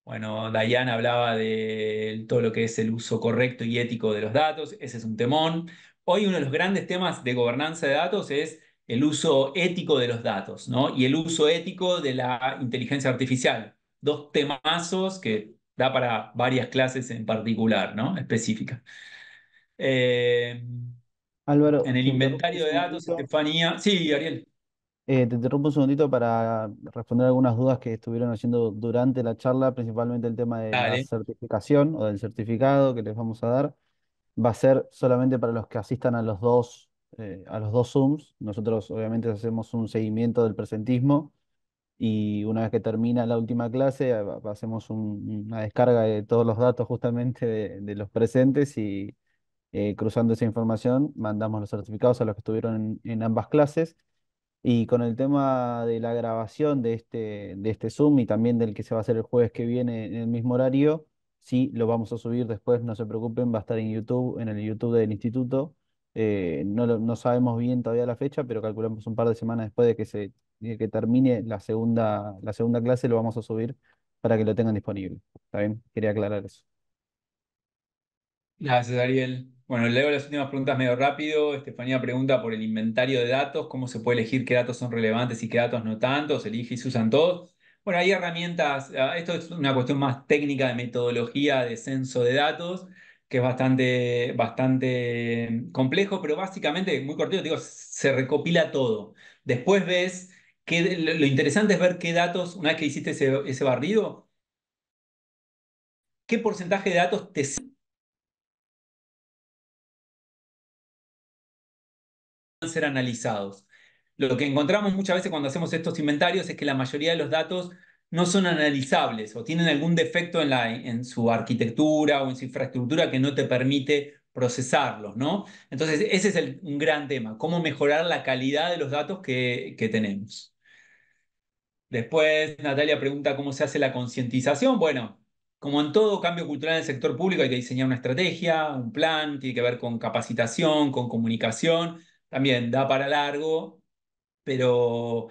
bueno, Diana hablaba de todo lo que es el uso correcto y ético de los datos. Ese es un temón. Hoy uno de los grandes temas de gobernanza de datos es el uso ético de los datos, ¿no? Y el uso ético de la inteligencia artificial. Dos temazos que da para varias clases en particular, ¿no? Específicas. Eh, en Álvaro, el te interrumpo un inventario de datos, segundito. Estefanía. Sí, Ariel. Te interrumpo un segundito para responder algunas dudas que estuvieron haciendo durante la charla, principalmente el tema de la Dale. certificación o del certificado que les vamos a dar. Va a ser solamente para los que asistan a los dos Zooms. Nosotros obviamente hacemos un seguimiento del presentismo y una vez que termina la última clase, hacemos una descarga de todos los datos justamente de los presentes y cruzando esa información mandamos los certificados a los que estuvieron en ambas clases. Y con el tema de la grabación de este Zoom y también del que se va a hacer el jueves que viene en el mismo horario, sí, lo vamos a subir después, no se preocupen, va a estar en YouTube, en el YouTube del instituto. No sabemos bien todavía la fecha, pero calculamos un par de semanas después de que termine la segunda clase, lo vamos a subir para que lo tengan disponible. ¿Está bien? Quería aclarar eso. Gracias, Ariel. Bueno, leo las últimas preguntas medio rápido. Estefanía pregunta por el inventario de datos, cómo se puede elegir qué datos son relevantes y qué datos no tanto, se elige y se usan todos. Bueno, hay herramientas, esto es una cuestión más técnica de metodología de censo de datos, que es bastante complejo, pero básicamente, muy cortito, te digo, se recopila todo. Después ves que lo interesante es ver qué datos, una vez que hiciste ese barrido, qué porcentaje de datos te ser analizados. Lo que encontramos muchas veces cuando hacemos estos inventarios es que la mayoría de los datos no son analizables o tienen algún defecto en su arquitectura o en su infraestructura que no te permite procesarlos, ¿no? Entonces, ese es un gran tema, cómo mejorar la calidad de los datos que tenemos. Después Natalia pregunta cómo se hace la concientización. Bueno, como en todo cambio cultural en el sector público hay que diseñar una estrategia, un plan, tiene que ver con capacitación, con comunicación. También da para largo, pero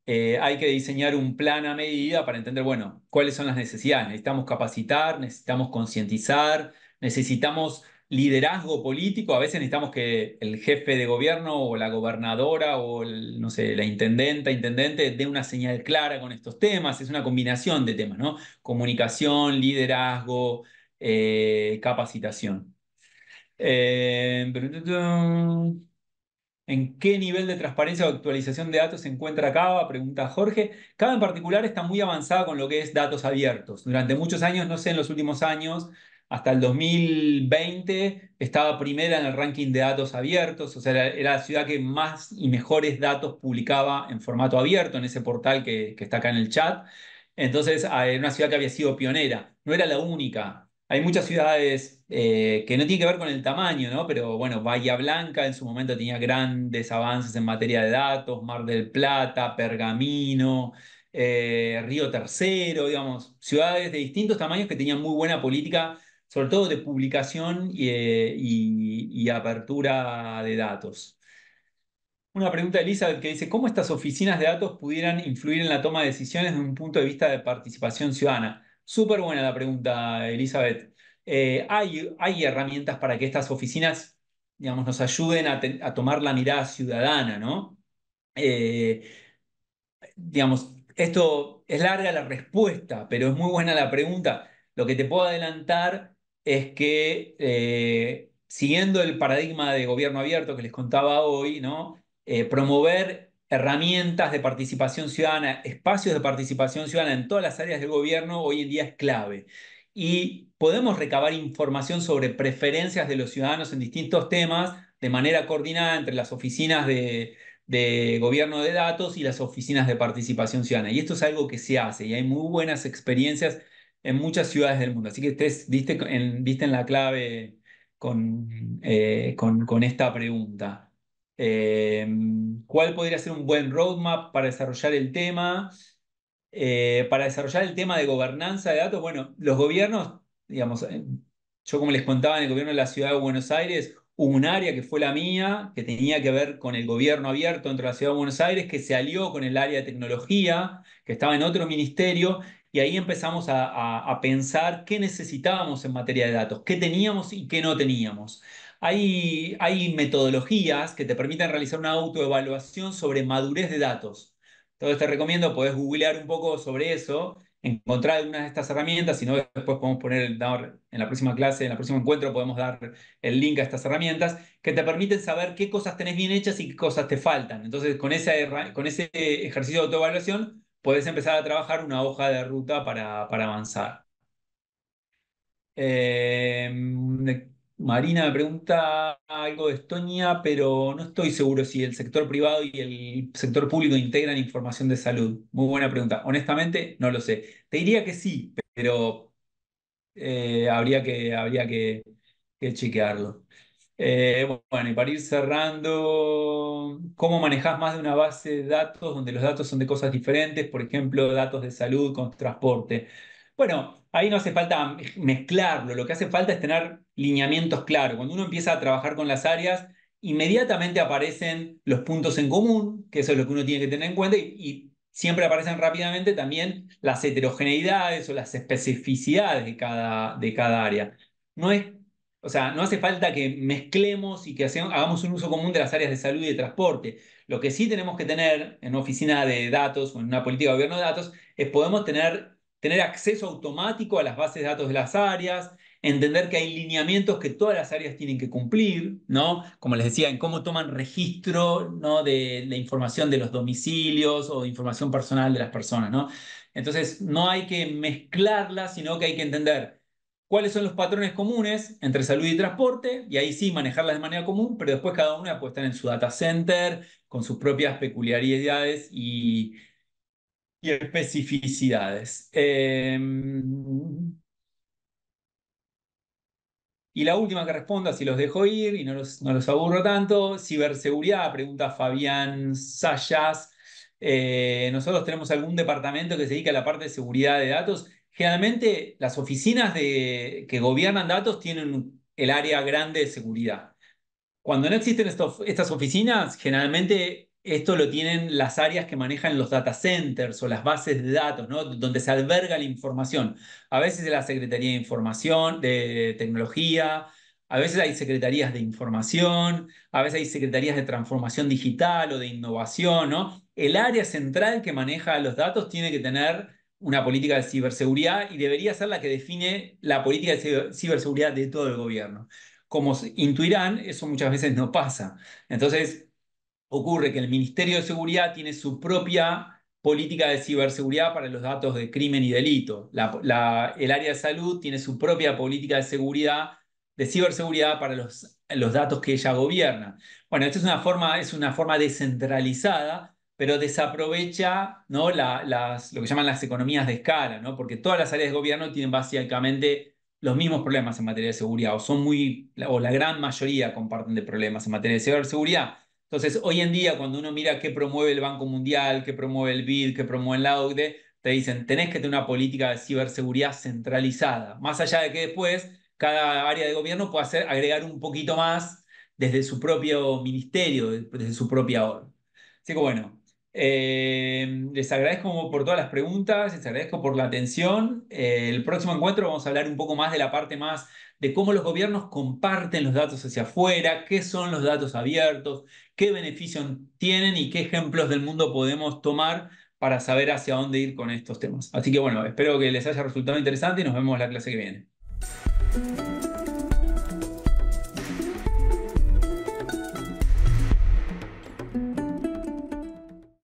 hay que diseñar un plan a medida para entender, bueno, cuáles son las necesidades. Necesitamos capacitar, necesitamos concientizar, necesitamos liderazgo político. A veces necesitamos que el jefe de gobierno o la gobernadora o no sé, la intendente dé una señal clara con estos temas. Es una combinación de temas, ¿no? Comunicación, liderazgo, capacitación. Eh, ¿En qué nivel de transparencia o actualización de datos se encuentra Cava? Pregunta Jorge. Cava en particular está muy avanzada con lo que es datos abiertos. Durante muchos años, no sé, en los últimos años, hasta el 2020, estaba primera en el ranking de datos abiertos. O sea, era la ciudad que más y mejores datos publicaba en formato abierto, en ese portal que está acá en el chat. Entonces, era una ciudad que había sido pionera. No era la única. Hay muchas ciudades que no tienen que ver con el tamaño, ¿no? Pero bueno, Bahía Blanca en su momento tenía grandes avances en materia de datos, Mar del Plata, Pergamino, Río Tercero, digamos, ciudades de distintos tamaños que tenían muy buena política, sobre todo de publicación y apertura de datos. Una pregunta de Elizabeth que dice, ¿cómo estas oficinas de datos pudieran influir en la toma de decisiones desde un punto de vista de participación ciudadana? Súper buena la pregunta, Elizabeth. Hay herramientas para que estas oficinas, digamos, nos ayuden a tomar la mirada ciudadana, ¿no? Eh, digamos, esto es larga la respuesta, pero es muy buena la pregunta. Lo que te puedo adelantar es que, siguiendo el paradigma de gobierno abierto que les contaba hoy, ¿no? promover herramientas de participación ciudadana, espacios de participación ciudadana en todas las áreas del gobierno hoy en día es clave. Y podemos recabar información sobre preferencias de los ciudadanos en distintos temas de manera coordinada entre las oficinas de gobierno de datos y las oficinas de participación ciudadana. Y esto es algo que se hace y hay muy buenas experiencias en muchas ciudades del mundo. Así que ustedes diste en la clave con esta pregunta. Eh, ¿Cuál podría ser un buen roadmap para desarrollar el tema? Para desarrollar el tema de gobernanza de datos, bueno, los gobiernos, digamos, yo como les contaba, en el gobierno de la ciudad de Buenos Aires hubo un área que fue la mía, que tenía que ver con el gobierno abierto dentro de la ciudad de Buenos Aires, que se alió con el área de tecnología, que estaba en otro ministerio, y ahí empezamos a pensar qué necesitábamos en materia de datos, qué teníamos y qué no teníamos. Hay metodologías que te permiten realizar una autoevaluación sobre madurez de datos. Entonces te recomiendo, podés googlear un poco sobre eso, encontrar algunas de estas herramientas, si no después podemos dar en la próxima clase, en el próximo encuentro podemos dar el link a estas herramientas que te permiten saber qué cosas tenés bien hechas y qué cosas te faltan. Entonces con ese ejercicio de autoevaluación podés empezar a trabajar una hoja de ruta para avanzar. Eh, Marina me pregunta algo de Estonia, pero no estoy seguro si el sector privado y el sector público integran información de salud. Muy buena pregunta. Honestamente, no lo sé. Te diría que sí, pero habría que chequearlo. Bueno, y para ir cerrando, ¿cómo manejás más de una base de datos donde los datos son de cosas diferentes? Por ejemplo, datos de salud con transporte. Bueno, ahí no hace falta mezclarlo, lo que hace falta es tener lineamientos claros. Cuando uno empieza a trabajar con las áreas, inmediatamente aparecen los puntos en común, que eso es lo que uno tiene que tener en cuenta, y siempre aparecen rápidamente también las heterogeneidades o las especificidades de cada área. No es o sea, no hace falta que mezclemos y que hagamos un uso común de las áreas de salud y de transporte. Lo que sí tenemos que tener en una oficina de datos o en una política de gobierno de datos es podemos tener acceso automático a las bases de datos de las áreas, entender que hay lineamientos que todas las áreas tienen que cumplir, ¿no? Como les decía, en cómo toman registro, ¿no? de la información de los domicilios o de información personal de las personas, ¿no? Entonces, no hay que mezclarlas, sino que hay que entender cuáles son los patrones comunes entre salud y transporte, y ahí sí manejarlas de manera común, pero después cada una puede estar en su data center, con sus propias peculiaridades y especificidades. Y la última que responda, si los dejo ir y no los aburro tanto, ciberseguridad, pregunta Fabián Sayas. Nosotros tenemos algún departamento que se dedica a la parte de seguridad de datos. Generalmente las oficinas que gobiernan datos tienen el área grande de seguridad. Cuando no existen estas oficinas, generalmente esto lo tienen las áreas que manejan los data centers o las bases de datos, ¿no? Donde se alberga la información. A veces es la Secretaría de Información, de Tecnología, a veces hay secretarías de información, a veces hay secretarías de transformación digital o de innovación, ¿no? El área central que maneja los datos tiene que tener una política de ciberseguridad y debería ser la que define la política de ciberseguridad de todo el gobierno. Como intuirán, eso muchas veces no pasa. Entonces, ocurre que el Ministerio de Seguridad tiene su propia política de ciberseguridad para los datos de crimen y delito. El área de salud tiene su propia política de ciberseguridad para los datos que ella gobierna. Bueno, esto es una forma descentralizada, pero desaprovecha, ¿no? Lo que llaman las economías de escala, ¿no? Porque todas las áreas de gobierno tienen básicamente los mismos problemas en materia de seguridad, o la gran mayoría comparten de problemas en materia de ciberseguridad. Entonces, hoy en día, cuando uno mira qué promueve el Banco Mundial, qué promueve el BID, qué promueve la OCDE, te dicen, tenés que tener una política de ciberseguridad centralizada. Más allá de que después cada área de gobierno pueda agregar un poquito más desde su propio ministerio, desde su propia ORG. Así que bueno, les agradezco por todas las preguntas, les agradezco por la atención. El próximo encuentro vamos a hablar un poco más de la parte más de cómo los gobiernos comparten los datos hacia afuera, qué son los datos abiertos, qué beneficios tienen y qué ejemplos del mundo podemos tomar para saber hacia dónde ir con estos temas. Así que bueno, espero que les haya resultado interesante y nos vemos la clase que viene.